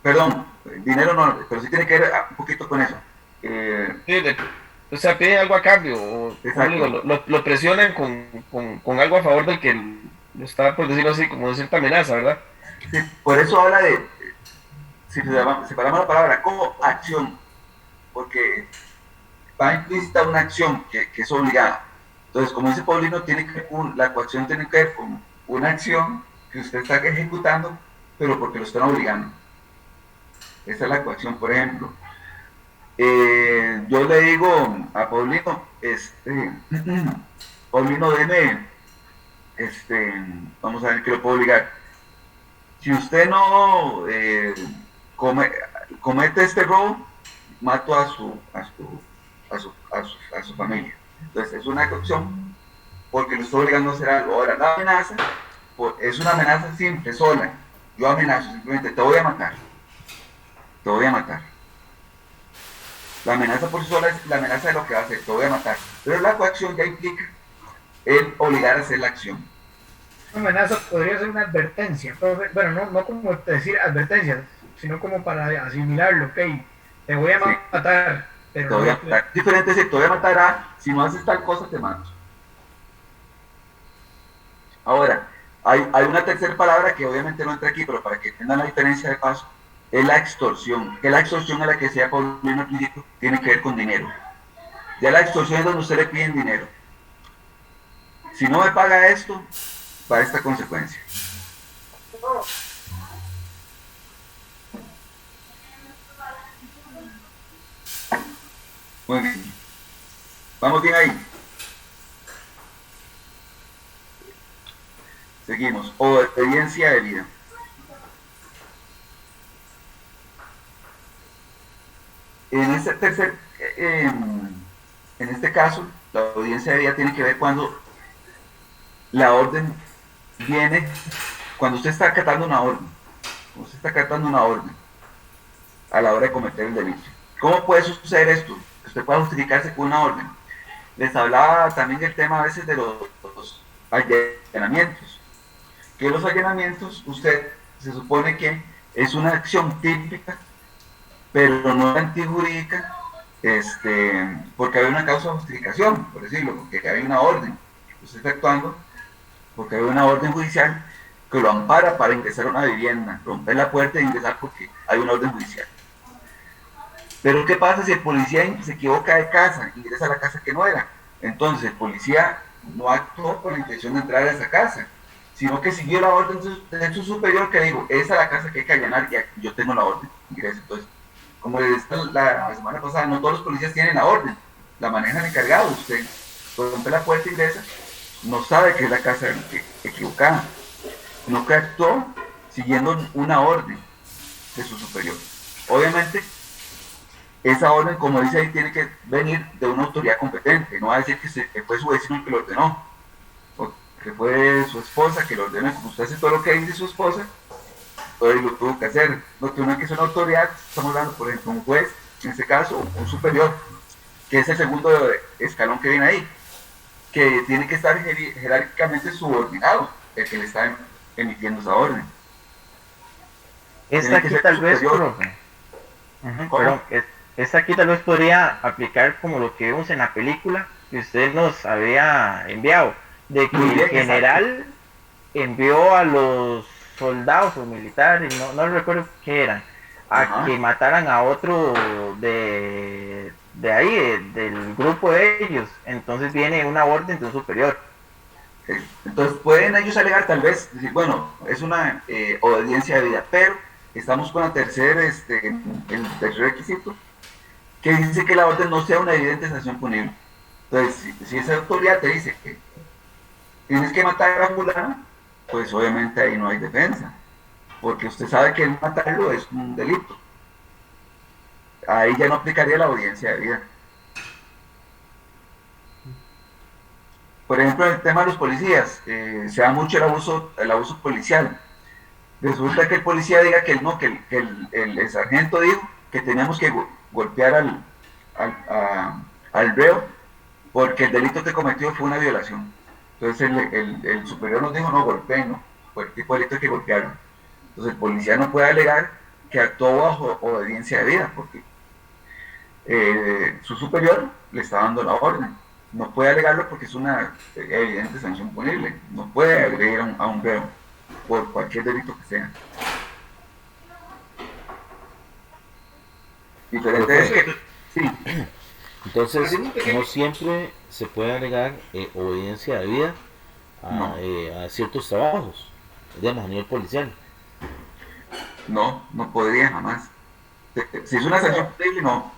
perdón, dinero no, pero sí tiene que ver un poquito con eso. O sea, piden algo a cambio, o lo presionan con algo a favor del que lo está, por decirlo así, como de cierta amenaza, ¿verdad? Sí, por eso habla si separamos la palabra coacción, porque va implícita una acción que es obligada. Entonces, como dice Paulino, tiene que ver la coacción tiene que ver con una acción que usted está ejecutando, pero porque lo están obligando. Esa es la coacción, por ejemplo. Yo le digo a Paulino, Paulino, deme, vamos a ver qué lo puedo obligar. Si usted no comete este robo, mato a su familia. Entonces es una coacción porque lo estoy obligando a hacer algo. Ahora, la amenaza es una amenaza simple, sola. Yo amenazo simplemente, te voy a matar. Te voy a matar. La amenaza por sí sola es la amenaza de lo que va a hacer, te voy a matar. Pero la coacción ya implica el obligar a hacer la acción. Una amenaza podría ser una advertencia, profe. Bueno, no como decir advertencia, sino como para asimilarlo, ok, te voy a matar. Pero te voy a matar. Diferente es, te voy a matar si no haces tal cosa te mato. Ahora, hay una tercera palabra que obviamente no entra aquí, pero para que tengan la diferencia de paso, es la extorsión. Que la extorsión a la que sea Paulino al principio tiene que ver con dinero. Ya la extorsión es donde usted le piden dinero. Si no me paga esto, va esta consecuencia. Muy bien. ¿Vamos bien ahí? Seguimos. Obediencia debida. En este caso, la obediencia debida tiene que ver cuando la orden viene, cuando usted está acatando una orden. Usted está acatando una orden a la hora de cometer el delito. ¿Cómo puede suceder esto? Que usted pueda justificarse con una orden. Les hablaba también del tema a veces de los allanamientos. Que los allanamientos, usted se supone que es una acción típica, pero no antijurídica, porque hay una causa de justificación, por decirlo, porque hay una orden. Usted está actuando porque hay una orden judicial que lo ampara para ingresar a una vivienda, romper la puerta e ingresar porque hay una orden judicial. Pero ¿qué pasa si el policía se equivoca de casa, ingresa a la casa que no era? Entonces el policía no actuó con la intención de entrar a esa casa, sino que siguió la orden de su superior que dijo, esa es la casa que hay que allanar y yo tengo la orden, ingresa. Entonces, como les dije la semana pasada, no todos los policías tienen la orden, la manejan encargado. Usted rompe la puerta e ingresa, no sabe que es la casa equivocada, no que actuó siguiendo una orden de su superior. Obviamente, esa orden, como dice ahí, tiene que venir de una autoridad competente, no va a decir que fue su vecino el que lo ordenó, o que fue su esposa que lo ordenó. Como usted hace todo lo que dice su esposa, pues lo tuvo que hacer. Lo que tiene que ser una autoridad, estamos hablando, por ejemplo, un juez, en este caso, un superior, que es el segundo escalón que viene ahí, que tiene que estar jerárquicamente subordinado, el que le está emitiendo esa orden. Esta aquí tal vez, profe. Perdón, esta aquí tal vez podría aplicar como lo que vimos en la película que usted nos había enviado, de que el general envió a los soldados o militares, no recuerdo qué eran, que mataran a otro de ahí, del grupo de ellos. Entonces viene una orden de un superior. Entonces pueden ellos alegar tal vez, decir, bueno, es una obediencia debida, pero estamos con el tercer requisito, que dice que la orden no sea una evidente sanción punible. Entonces, si esa autoridad te dice que tienes que matar a fulano, pues obviamente ahí no hay defensa, porque usted sabe que matarlo es un delito. Ahí ya no aplicaría la obediencia debida. Por ejemplo, en el tema de los policías, se da mucho el abuso policial. Resulta que el policía diga que no, que el sargento dijo que teníamos que golpear al reo porque el delito que cometió fue una violación. Entonces el superior nos dijo, no, golpeen, por el tipo de delito hay que golpearlo. Entonces el policía no puede alegar que actuó bajo obediencia debida porque su superior le está dando la orden. No puede alegarlo porque es una evidente sanción punible. No puede agredir a un reo por cualquier delito que sea. Diferente es que... Sí. Entonces, Haciendo un pequeño- no siempre se puede alegar obediencia debida No. a ciertos trabajos, digamos, a nivel policial. No podría jamás. Si es una sanción posible, no.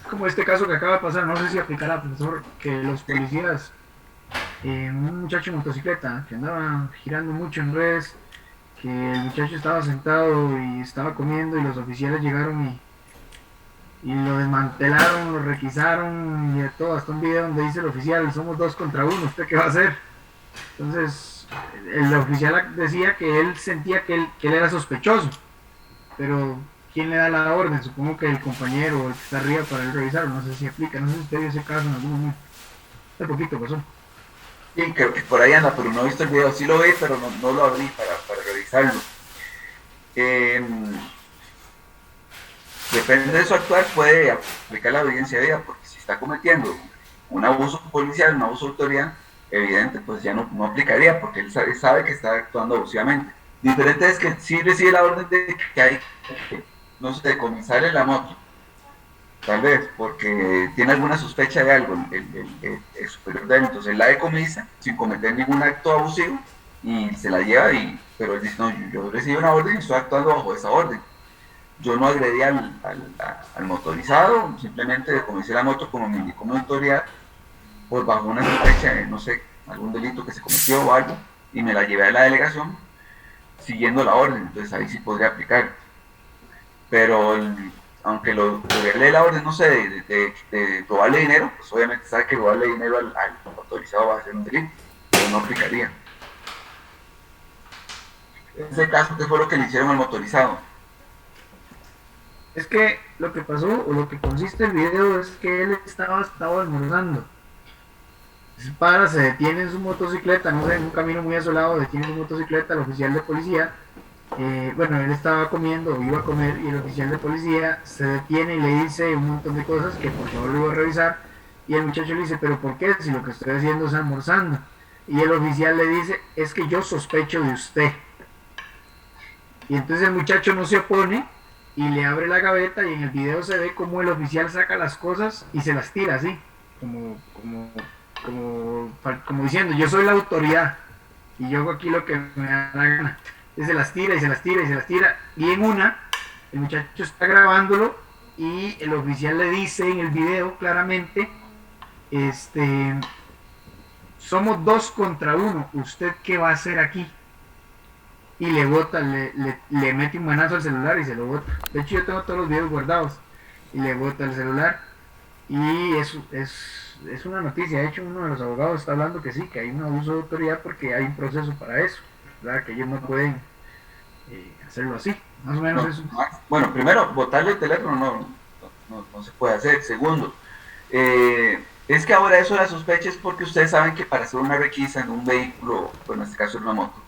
Como este caso que acaba de pasar, no sé si aplicará, profesor, que los policías, un muchacho en motocicleta que andaba girando mucho en redes, que el muchacho estaba sentado y estaba comiendo y los oficiales llegaron y lo desmantelaron, lo requisaron y de todo, hasta un video donde dice el oficial, somos 2 contra 1, ¿usted qué va a hacer? Entonces, el oficial decía que él sentía que él era sospechoso, pero ¿quién le da la orden? Supongo que el compañero o el que está arriba para él revisarlo, no sé si aplica, no sé si usted vio ese caso en algún momento. Hace poquito pasó. Sí, creo que por ahí anda, pero no he visto el video. Sí lo vi, pero no lo abrí para revisarlo. Depende de su actuar, puede aplicar la obediencia debida, porque si está cometiendo un abuso policial, un abuso de autoridad, evidente, pues ya no aplicaría, porque él sabe que está actuando abusivamente. Diferente es que sí recibe la orden de que hay que, no sé, decomisarle la moto, tal vez, porque tiene alguna sospecha de algo, el superior de él, entonces él la decomisa sin cometer ningún acto abusivo y se la lleva, pero él dice, no, yo recibí una orden y estoy actuando bajo esa orden. Yo no agredí al motorizado, simplemente decomisé la moto como me indicó mi autoridad, por bajo una sospecha de, no sé, algún delito que se cometió o algo, y me la llevé a la delegación siguiendo la orden, entonces ahí sí podría aplicar. Pero aunque lo lee la orden, no sé, de robarle dinero, pues obviamente sabe que robarle dinero al motorizado va a ser un delito, pero no aplicaría. En ese caso, ¿qué fue lo que le hicieron al motorizado? Es que lo que pasó, o lo que consiste el video, es que él estaba almorzando. Se detiene en su motocicleta, no sé, en un camino muy asolado, detiene su motocicleta, el oficial de policía, bueno, él estaba comiendo, o iba a comer, y el oficial de policía se detiene y le dice un montón de cosas que por favor lo iba a revisar, y el muchacho le dice, pero ¿por qué? Si lo que estoy haciendo es almorzando. Y el oficial le dice, es que yo sospecho de usted. Y entonces el muchacho no se opone, y le abre la gaveta, y en el video se ve como el oficial saca las cosas y se las tira así, como diciendo, yo soy la autoridad y yo hago aquí lo que me da la gana. Y se las tira y se las tira y se las tira, y en una el muchacho está grabándolo y el oficial le dice en el video claramente, somos 2 contra 1, ¿usted qué va a hacer aquí? Y le bota, le mete un manazo al celular y se lo bota. De hecho yo tengo todos los videos guardados, y le bota el celular, y eso es una noticia. De hecho, uno de los abogados está hablando que sí, que hay un abuso de autoridad porque hay un proceso para eso, ¿verdad? Que ellos no pueden hacerlo así, más o menos No, eso. bueno, primero, botarle el teléfono no se puede hacer. Segundo, es que ahora eso de la sospecha es porque ustedes saben que para hacer una requisa en un vehículo, bueno, en este caso en una moto,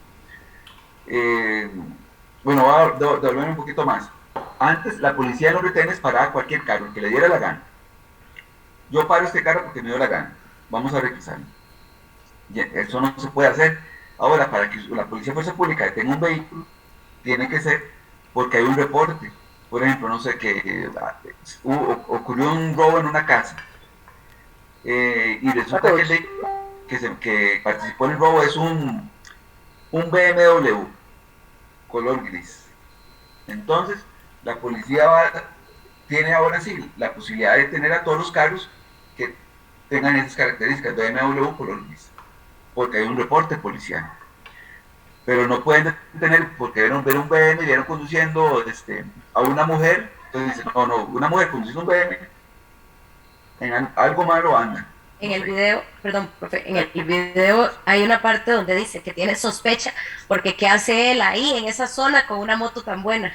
bueno, voy a devolverme un poquito más. Antes la policía de los retenes paraba cualquier carro que le diera la gana. Yo paro este carro porque me dio la gana, vamos a requisarlo. Eso no se puede hacer. Ahora, para que la Policía de Fuerza Pública detenga un vehículo, tiene que ser porque hay un reporte. Por ejemplo, no sé, que ocurrió un robo en una casa, y resulta que el vehículo que participó en el robo es un BMW color gris. Entonces, la policía tiene ahora sí la posibilidad de tener a todos los carros que tengan esas características de BMW color gris, porque hay un reporte policial. Pero no pueden detener porque vieron un BM y vieron conduciendo a una mujer, entonces dicen, no, una mujer conduciendo un BM, en algo malo anda. En el video, perdón, profe, en el video hay una parte donde dice que tiene sospecha porque ¿qué hace él ahí en esa zona con una moto tan buena?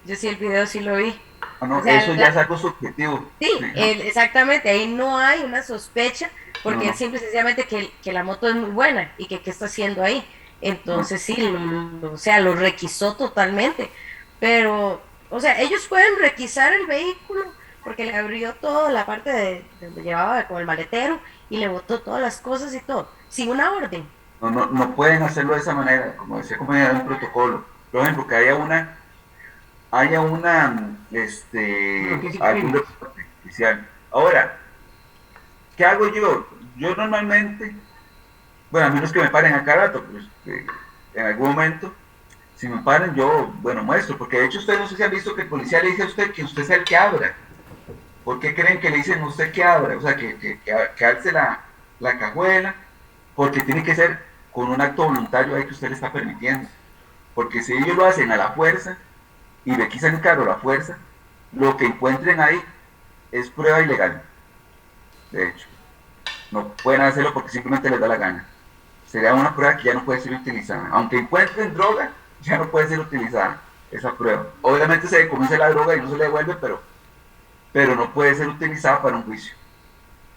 Yo sí el video sí lo vi. No, o sea, eso ya es algo subjetivo. Sí, exactamente, ahí no hay una sospecha porque es simple y sencillamente que la moto es muy buena y que qué está haciendo ahí. Entonces sí, o sea, lo requisó totalmente. Pero, o sea, ellos pueden requisar el vehículo porque le abrió toda la parte de donde llevaba con el maletero y le botó todas las cosas y todo, sin una orden. No pueden hacerlo de esa manera, como decía compañera, un protocolo. Por ejemplo, que haya algún reporte oficial. Ahora, ¿Qué hago yo? Yo normalmente, bueno, a menos que me paren a cada rato, pues, en algún momento, si me paran, yo, bueno, muestro, porque de hecho ustedes no sé si han visto que el policía le dice a usted que usted es el que abra. ¿Por qué creen que le dicen a usted que abra? O sea, que alce la cajuela, porque tiene que ser con un acto voluntario ahí que usted le está permitiendo. Porque si ellos lo hacen a la fuerza y le quitan el carro a la fuerza, lo que encuentren ahí es prueba ilegal. De hecho, no pueden hacerlo porque simplemente les da la gana. Sería una prueba que ya no puede ser utilizada. Aunque encuentren droga, ya no puede ser utilizada esa prueba. Obviamente se decomisa la droga y no se le devuelve, pero no puede ser utilizada para un juicio.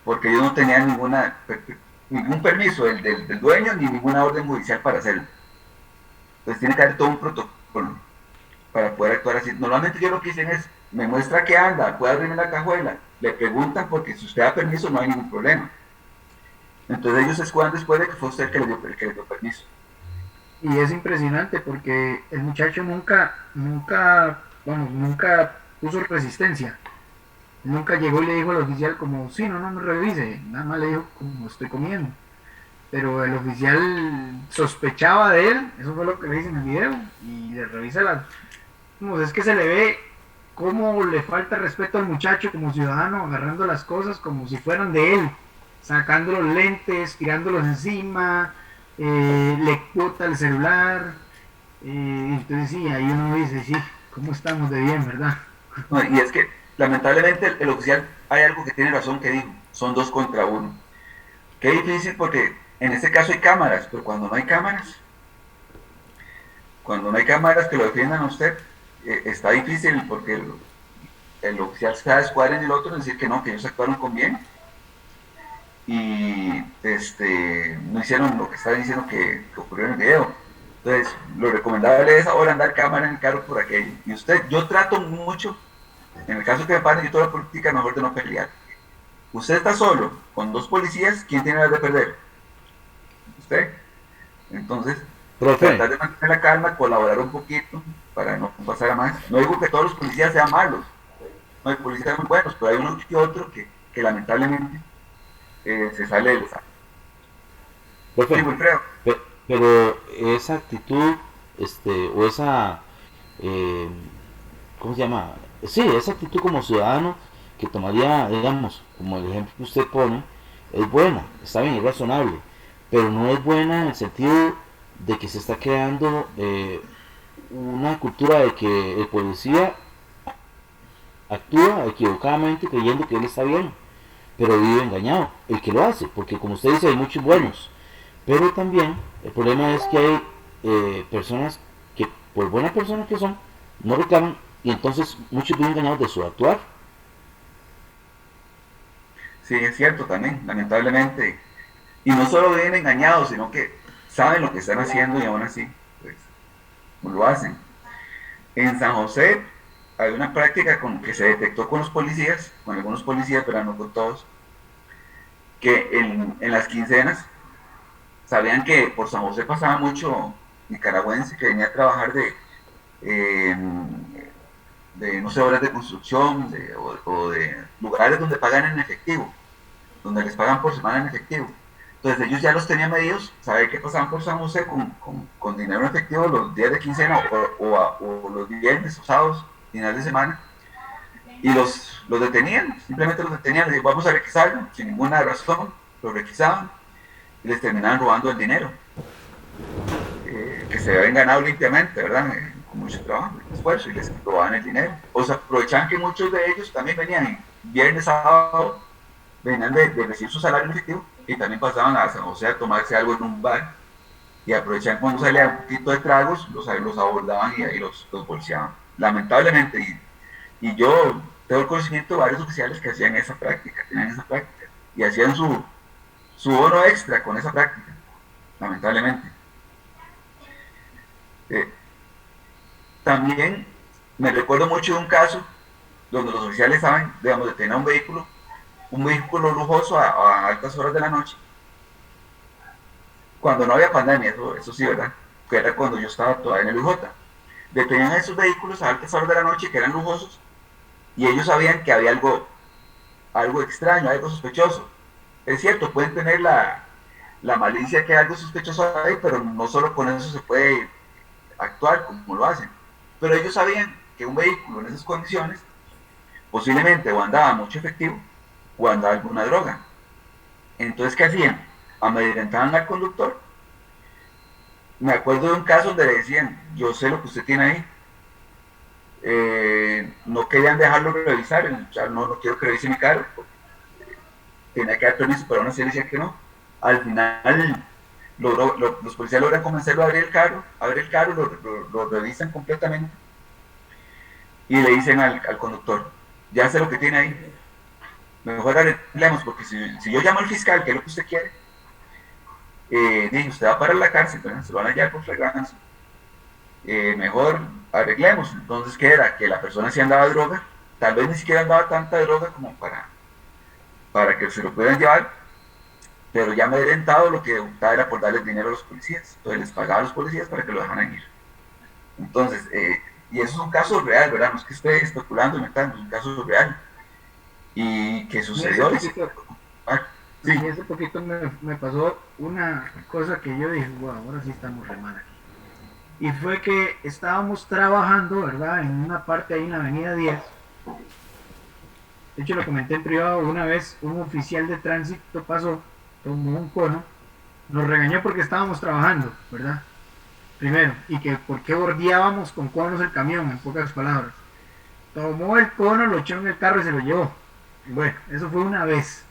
Porque ellos no tenían ningún permiso del dueño ni ninguna orden judicial para hacerlo. Entonces tiene que haber todo un protocolo para poder actuar así. Normalmente yo lo que dicen es, me muestra que anda, puede abrirme la cajuela. Le preguntan porque si usted da permiso no hay ningún problema. Entonces ellos se escudan después de que fue usted el que le dio permiso. Y es impresionante porque el muchacho nunca puso resistencia. Nunca llegó y le dijo al oficial como, sí, no me revise. Nada más le dijo como estoy comiendo. Pero el oficial sospechaba de él, eso fue lo que le dice en el video, y le revisa es que se le ve cómo le falta respeto al muchacho como ciudadano, agarrando las cosas como si fueran de él, sacando los lentes, tirándolos encima, le bota el celular, entonces sí, ahí uno dice, sí, ¿cómo estamos de bien, verdad? No, y es que lamentablemente el oficial hay algo que tiene razón que dijo, son 2 contra 1. Qué difícil porque en este caso hay cámaras, pero cuando no hay cámaras que lo defiendan a usted, está difícil porque el oficial se da escuadra en el otro y decir que no, que ellos actuaron con bien y no hicieron lo que estaba diciendo que ocurrió en el video. Entonces, lo recomendable es ahora andar cámara en el carro por aquello. Y yo trato mucho, en el caso que me paren, yo toda la política mejor de no pelear. Usted está solo, con 2 policías, ¿quién tiene las de perder? Usted. Entonces, tratar de mantener la calma, colaborar un poquito para no pasar a más. No digo que todos los policías sean malos, no hay policías muy buenos, pero hay uno que otro que lamentablemente se sale de los años. Profe, Sí, pero esa actitud, o esa, ¿cómo se llama? Sí, esa actitud como ciudadano que tomaría, digamos, como el ejemplo que usted pone, es buena, está bien, es razonable, pero no es buena en el sentido de que se está creando una cultura de que el policía actúa equivocadamente creyendo que él está bien, pero vive engañado, el que lo hace, porque como usted dice, hay muchos buenos, pero también el problema es que hay personas que, por buenas personas que son, no reclaman, y entonces muchos viven engañados de su actuar. Sí, es cierto también, lamentablemente. Y no solo viven engañados, sino que saben lo que están haciendo y aún así, pues, lo hacen. En San José hay una práctica que se detectó con los policías, con algunos policías, pero no con todos, que en las quincenas sabían que por San José pasaba mucho nicaragüense que venía a trabajar de no sé, obras de construcción o de lugares donde pagan en efectivo, donde les pagan por semana en efectivo. Entonces ellos ya los tenían medidos, saber que pasaban por San José con dinero en efectivo los días de quincena o los viernes o sábados, finales de semana, y los detenían, simplemente los detenían, les decían, vamos a requisarlo, sin ninguna razón, los requisaban y les terminaban robando el dinero, que se habían ganado limpiamente, ¿verdad? Con mucho trabajo, esfuerzo, y les robaban el dinero. O sea, aprovechaban que muchos de ellos también venían viernes, sábado, venían de recibir su salario en efectivo y también pasaban a San José a tomarse algo en un bar y aprovechaban cuando salía un poquito de tragos, los abordaban y ahí los bolseaban. Lamentablemente, y yo tengo el conocimiento de varios oficiales que hacían esa práctica, tenían esa práctica y hacían su bono extra con esa práctica, lamentablemente. También me recuerdo mucho de un caso donde los oficiales saben, digamos, de tener un vehículo lujoso a altas horas de la noche, cuando no había pandemia, eso sí, ¿verdad? Que era cuando yo estaba todavía en el UJ. Detenían esos vehículos a altas horas de la noche que eran lujosos y ellos sabían que había algo extraño, algo sospechoso. es cierto, pueden tener la malicia que hay algo sospechoso ahí, pero no solo con eso se puede actuar como lo hacen. Pero ellos sabían que un vehículo en esas condiciones posiblemente o andaba mucho efectivo o andaba alguna droga. Entonces, ¿qué hacían? Amedrentaban al conductor. Me acuerdo de un caso donde le decían, yo sé lo que usted tiene ahí. No querían dejarlo revisar, o sea, no quiero que revise mi carro. Tenía que dar permiso, pero aún así decía que no. Al final, los policías logran convencerlo a abrir el carro, lo revisan completamente y le dicen al conductor, ya sé lo que tiene ahí, mejor arreglemos, porque si yo llamo al fiscal, que es lo que usted quiere, dice, usted va para la cárcel, ¿verdad? Se lo van a hallar por flagrancia. Mejor arreglemos. Entonces, ¿qué era? Que la persona sí andaba droga, tal vez ni siquiera andaba tanta droga como para que se lo puedan llevar, pero ya amedrentado, lo que optaba era por darles dinero a los policías. Entonces les pagaba a los policías para que lo dejaran ir. Entonces, y eso es un caso real, ¿verdad? No es que esté especulando, inventando, es un caso real. Y que sucedió. Sí, hace poquito me pasó una cosa que yo dije, wow, ahora sí estamos re mal aquí. Y fue que estábamos trabajando, ¿verdad? En una parte ahí en la avenida 10. De hecho, lo comenté en privado, una vez un oficial de tránsito pasó, tomó un cono, nos regañó porque estábamos trabajando, ¿verdad? Primero, y que por qué bordeábamos con conos el camión, en pocas palabras. Tomó el cono, lo echó en el carro y se lo llevó. Bueno, eso fue una vez.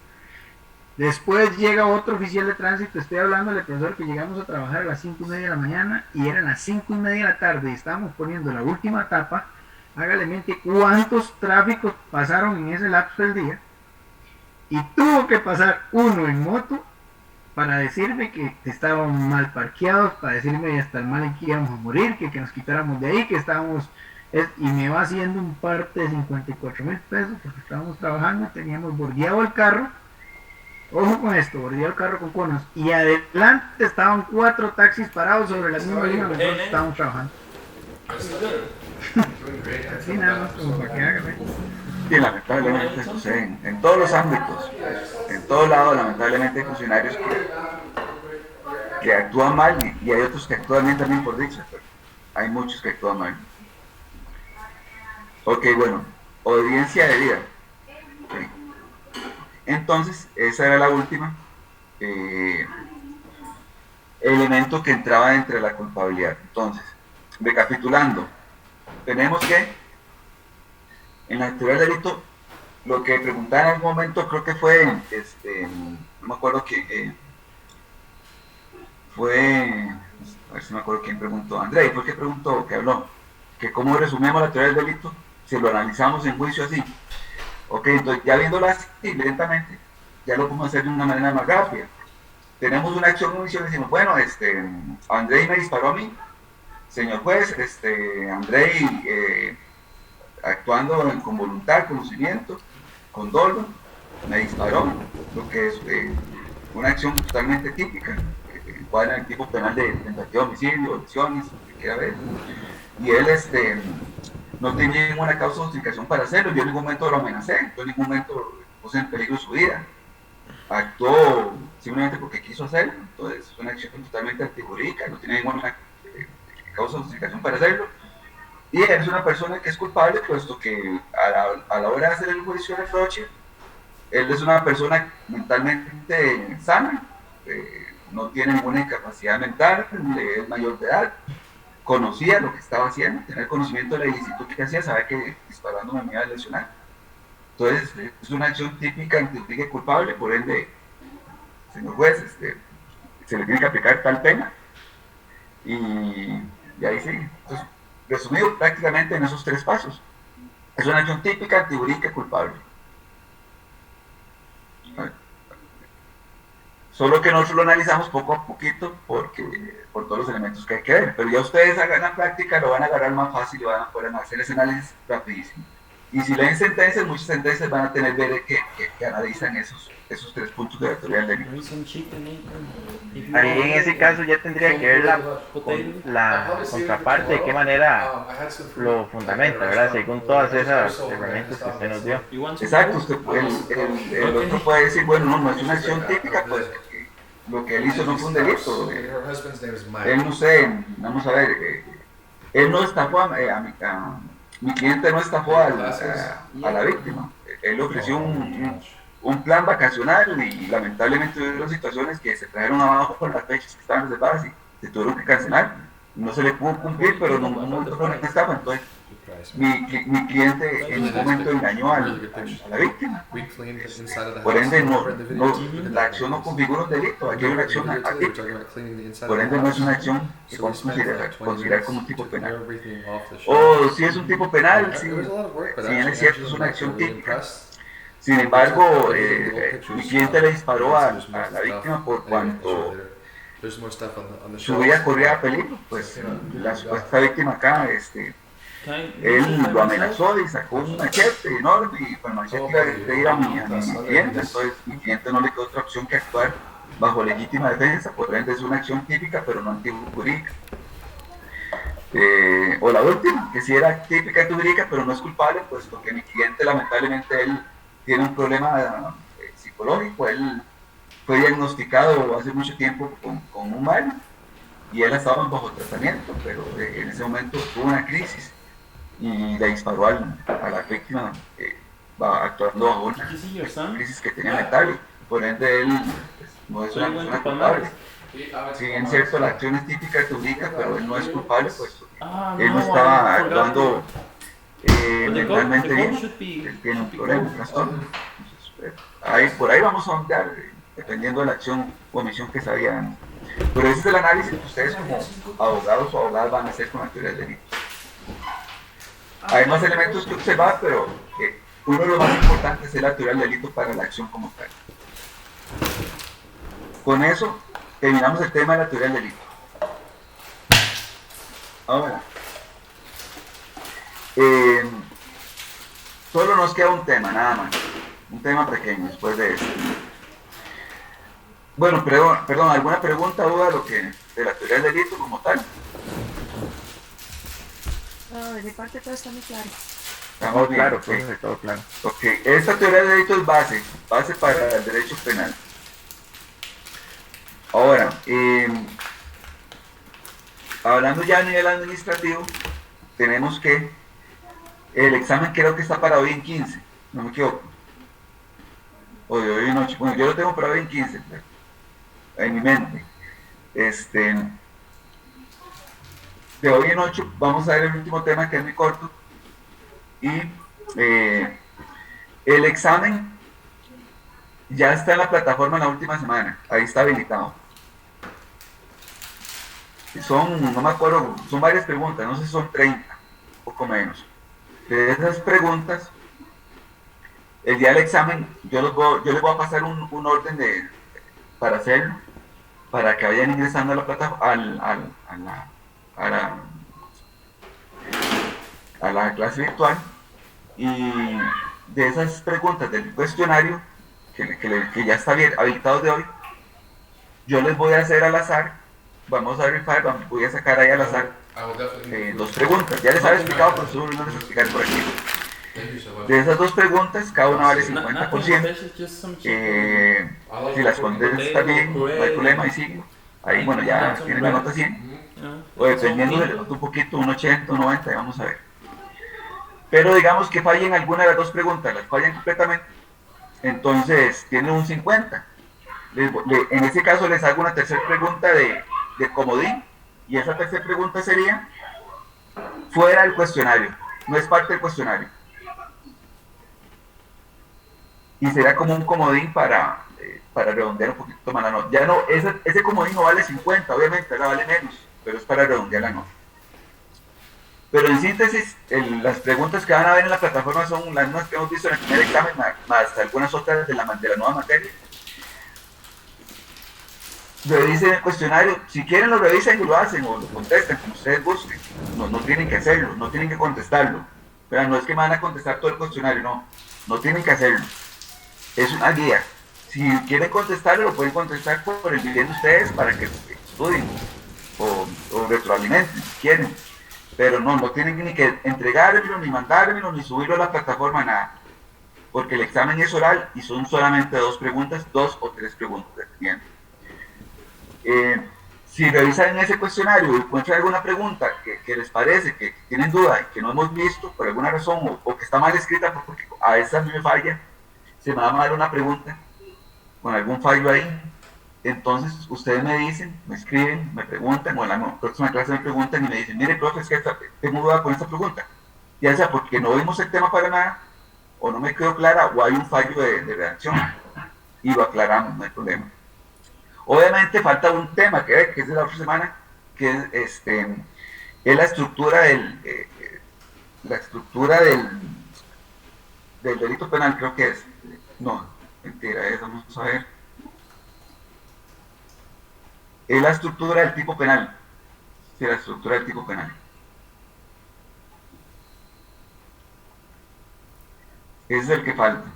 Después llega otro oficial de tránsito, estoy hablándole, profesor, que llegamos a trabajar a las 5:30 de la mañana y eran las 5:30 de la tarde y estábamos poniendo la última etapa. Hágale mente cuántos tráficos pasaron en ese lapso del día y tuvo que pasar uno en moto para decirme que estábamos mal parqueados, para decirme hasta el mal en que íbamos a morir, que nos quitáramos de ahí, que estábamos... y me va haciendo un parte de 54,000 pesos porque estábamos trabajando, teníamos bordeado el carro. Ojo con esto, bordeado el carro con conos. Y adelante estaban 4 taxis parados sobre la misma línea donde nosotros estábamos trabajando. Así nada más como para que hagan. Y lamentablemente sucede en todos los ámbitos, en todos lados, lamentablemente hay funcionarios que actúan mal y hay otros que actúan bien también por dicha, pero hay muchos que actúan mal. Ok, bueno, obediencia debida. Okay. Entonces, esa era la última elemento que entraba entre la culpabilidad. Entonces, recapitulando, tenemos que en la teoría del delito, lo que preguntaba en algún momento, creo que fue, no me acuerdo quién, fue, a ver si me acuerdo quién preguntó, André, ¿por qué preguntó? ¿Qué habló? Que cómo resumimos la teoría del delito, si lo analizamos en juicio así. Ok, entonces ya viéndolo así lentamente, ya lo podemos hacer de una manera más rápida. Tenemos una acción de omisión y decimos, bueno, André me disparó a mí, señor juez, André actuando con voluntad, conocimiento, con dolo, me disparó, lo que es una acción totalmente típica, que encuadra en el tipo penal de tentativa de homicidio, lesiones, lo que quiera ver. Y él no tenía ninguna causa de justificación para hacerlo, yo en ningún momento lo amenacé, yo en ningún momento puse en peligro su vida. Actuó simplemente porque quiso hacerlo, entonces es una acción totalmente antijurídica, no tiene ninguna causa de justificación para hacerlo. Y él es una persona que es culpable, puesto que a la hora de hacer el juicio de reproche, él es una persona mentalmente sana, no tiene ninguna incapacidad mental, es mayor de edad, conocía lo que estaba haciendo, tenía conocimiento de la ilicitud que hacía, sabía que disparando me iba a lesionar. Entonces, es una acción típica, antijurídica y culpable, por ende, señor juez, se le tiene que aplicar tal pena. Y ahí sigue. Entonces, resumido prácticamente en esos 3 pasos. Es una acción típica, antijurídica y culpable. Solo que nosotros lo analizamos poco a poquito por todos los elementos que hay que ver. Pero ya ustedes hagan la práctica, lo van a agarrar más fácil y van a poder hacer ese análisis rapidísimo. Y si leen sentencias, muchas sentencias van a tener que analizan esos 3 puntos de la teoría del delito. Ahí en ese caso ya tendría que ver la contraparte, de qué manera lo fundamenta, ¿verdad? Según todas esas herramientas que usted nos dio. Exacto, el otro puede decir, bueno, no es una acción típica, pues lo que él hizo no fue un delito. Él no sé, vamos a ver, él no estafó mi cliente no estafó a la víctima. Él le ofreció un plan vacacional y lamentablemente hubo situaciones que se trajeron abajo por las fechas que estaban reservadas y se tuvieron que cancelar. No se le pudo cumplir, pero no fue una estafa. Entonces, mi cliente en un momento engañó a la víctima. Por ende, la acción no configura un delito, aquí hay una acción atípica. Por ende, no es una acción que podemos considerar como un tipo penal. O si es un tipo penal, si bien es cierto, es una acción típica. Sin embargo, mi cliente le disparó a la víctima por cuanto su vida corría peligro. Pues la supuesta víctima acá, él lo amenazó y sacó un machete enorme y con el machete iba a agredir a mi cliente. Entonces mi cliente no le quedó otra opción que actuar bajo legítima defensa. Por ende es una acción típica pero no antijurídica. O la última, que sí era típica y jurídica pero no es culpable, pues porque mi cliente lamentablemente él tiene un problema psicológico. Él fue diagnosticado hace mucho tiempo con un mal y él estaba bajo tratamiento, pero en ese momento tuvo una crisis y le disparó a la víctima actuando bajo una crisis que tenía mental. Por ende él pues, no es una persona culpable. Si bien cierto la acción es típica y jurídica, pero él no es culpable, pues él no estaba actuando mentalmente bien. Él tiene un problema, un trastorno. Entonces, por ahí vamos a ondear, dependiendo de la acción o omisión que se había. Pero ese es el análisis que ustedes como abogados o abogadas van a hacer con la teoría del delito. Hay más elementos que observar, pero uno de los más importantes es la teoría del delito para la acción como tal. Con eso terminamos el tema de la teoría del delito. Ahora, solo nos queda un tema, nada más. Un tema pequeño después de eso. Bueno, perdón, ¿alguna pregunta o duda de la teoría del delito como tal? No, de mi parte todo está muy claro. Estamos bien, Claro, okay. todo claro. Ok, esta teoría del delito es base para el derecho penal. Ahora, hablando ya a nivel administrativo, tenemos que el examen creo que está para hoy en 15, no me equivoco. O de hoy en 8. Bueno, yo lo tengo para hoy en 15, en mi mente. De hoy en 8 vamos a ver el último tema que es muy corto. Y el examen ya está en la plataforma la última semana, ahí está habilitado. No me acuerdo, son varias preguntas, no sé si son 30, un poco menos. De esas preguntas, el día del examen, yo les voy a pasar un orden para hacerlo, para que vayan ingresando a la plataforma, a la clase virtual, y de esas preguntas del cuestionario, que ya está bien habilitado de hoy, yo les voy a hacer al azar, vamos a rifar, voy a sacar ahí al azar 2 preguntas, ya les había explicado, pero solo no les voy a explicar por aquí. De esas 2 preguntas, cada una vale 50%. Si las contestas bien, no hay problema, y sigo. Ahí, bueno, ya tienen la nota 100. O dependiendo de un poquito, un 80, un 90, vamos a ver. Pero digamos que fallen alguna de las 2 preguntas, las fallan completamente, entonces tienen un 50. En ese caso les hago una tercera pregunta de comodín, y esa tercera pregunta sería fuera del cuestionario, no es parte del cuestionario. Y será como un comodín para redondear un poquito más la nota. Ya no, ese comodín no vale 50, obviamente, ahora vale menos, pero es para redondear la nota. Pero en síntesis, las preguntas que van a ver en la plataforma son las mismas que hemos visto en el primer examen, más algunas otras de la nueva materia. Revisen el cuestionario, si quieren lo revisan y lo hacen, o lo contestan, como ustedes busquen. No tienen que hacerlo, no tienen que contestarlo. Pero no es que me van a contestar todo el cuestionario, no tienen que hacerlo. Es una guía. Si quieren contestarlo, lo pueden contestar por el video de ustedes para que estudien o retroalimenten si quieren. Pero no tienen ni que entregármelo, ni mandármelo, ni subirlo a la plataforma, nada. Porque el examen es oral y son solamente 2 preguntas, 2 o 3 preguntas, dependiendo. Si revisan ese cuestionario y encuentran alguna pregunta que les parece que tienen duda y que no hemos visto por alguna razón o que está mal escrita, porque a veces a mí me falla, se me va a mal una pregunta con algún fallo ahí, entonces ustedes me dicen, me escriben, me preguntan, o en la próxima clase me preguntan y me dicen, mire, profe, es que tengo duda con esta pregunta, ya sea porque no vimos el tema para nada, o no me quedó clara, o hay un fallo de redacción, y lo aclaramos, no hay problema. Obviamente falta un tema que es de la otra semana, que es la estructura del delito penal, creo que es. No, mentira, vamos a ver. Es la estructura del tipo penal. Sí, la estructura del tipo penal. Ese es el que falta.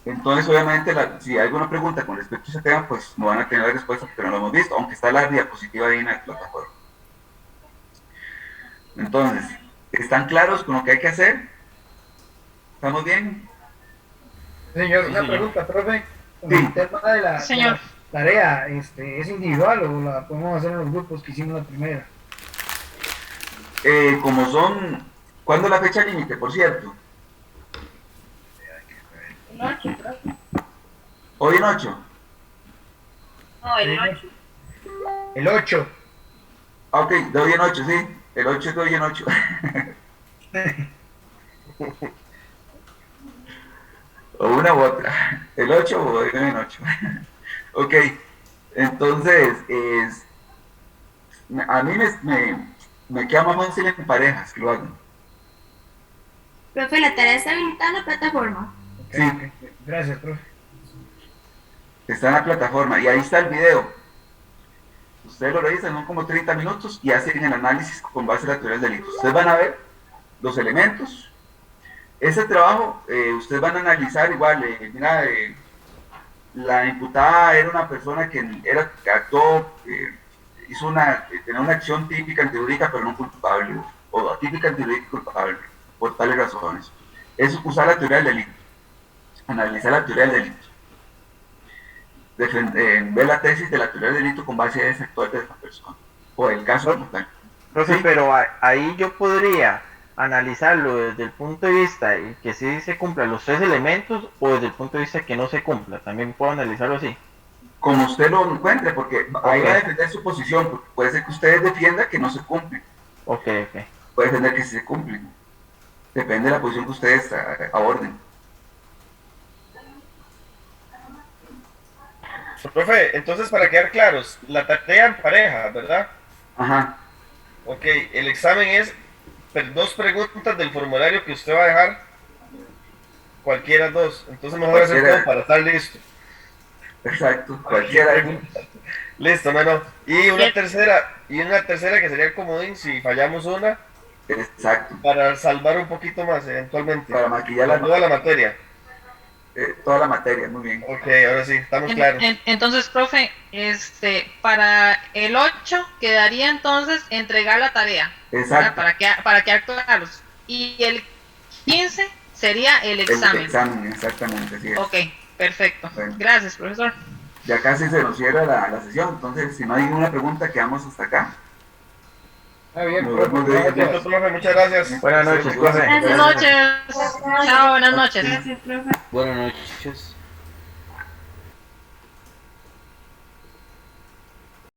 Entonces, obviamente, si hay alguna pregunta con respecto a ese tema, pues no van a tener la respuesta porque no lo hemos visto, aunque está la diapositiva ahí en la plataforma. Entonces, ¿están claros con lo que hay que hacer? ¿Estamos bien? Señor, Sí, una señor. pregunta, profe. Con Sí. el tema de la Señor. tarea, ¿es individual o la podemos hacer en los grupos que hicimos la primera? Como son... ¿Cuándo es la fecha límite, por cierto? El 8, profe. Hoy en 8. No, el 8. El 8. Ah, ok, de hoy en 8, sí. El 8 es de hoy en 8. O una u otra. El 8 o de hoy en 8. Ok, entonces, a mí me queda más fácil en parejas que lo hagan. Profe, la tarea está habilitada en la plataforma. Sí. Ok. Gracias, profe. Está en la plataforma y ahí está el video. Ustedes lo revisan, son como 30 minutos y hacen el análisis con base a la teoría del delito. Ustedes van a ver los elementos. Ese trabajo, ustedes van a analizar igual, mira, la imputada era una persona que actuó, tenía una acción típica antijurídica pero no culpable, o atípica antijurídica culpable, por tales razones. Es usar la teoría del delito, analizar la teoría del delito. Ver la tesis de la teoría del delito con base a ese actuar de esa persona, o el caso como tal. Profe, Sí. pero ahí yo podría analizarlo desde el punto de vista y que sí se cumplan los 3 elementos o desde el punto de vista que no se cumpla. También puedo analizarlo así. Como usted lo encuentre, porque ahí Ok. va a defender su posición, porque puede ser que ustedes defiendan que no se cumplen, Ok, ok. puede defender que sí se cumplen. Depende de la posición que ustedes aborden. Profe, entonces para quedar claros, la tarea en pareja, ¿verdad? Ajá, Ok, el examen es 2 preguntas del formulario que usted va a dejar, cualquiera 2, entonces mejor hacer Cualquiera. todo para estar listo. exacto, cualquiera. Listo, no. Y una tercera que sería el comodín si fallamos una, Exacto, para salvar un poquito más eventualmente. para maquillar Toda la materia. toda la materia, muy bien. Ok, ahora sí, estamos claros. Entonces, profe, para el 8 quedaría entonces entregar la tarea, ¿verdad? Exacto, para quedar claros. Y el 15 sería el el examen. examen, exactamente, así es. Ok, perfecto. Bueno. Gracias, profesor. Ya casi se nos cierra la sesión, entonces si no hay ninguna pregunta, quedamos hasta acá. Está bien, Nos profe. vemos de Gracias. Listo, profe, muchas gracias. Buenas noches, profe. Buenas noches. Chao, buenas noches. Gracias, profe. Buenas noches.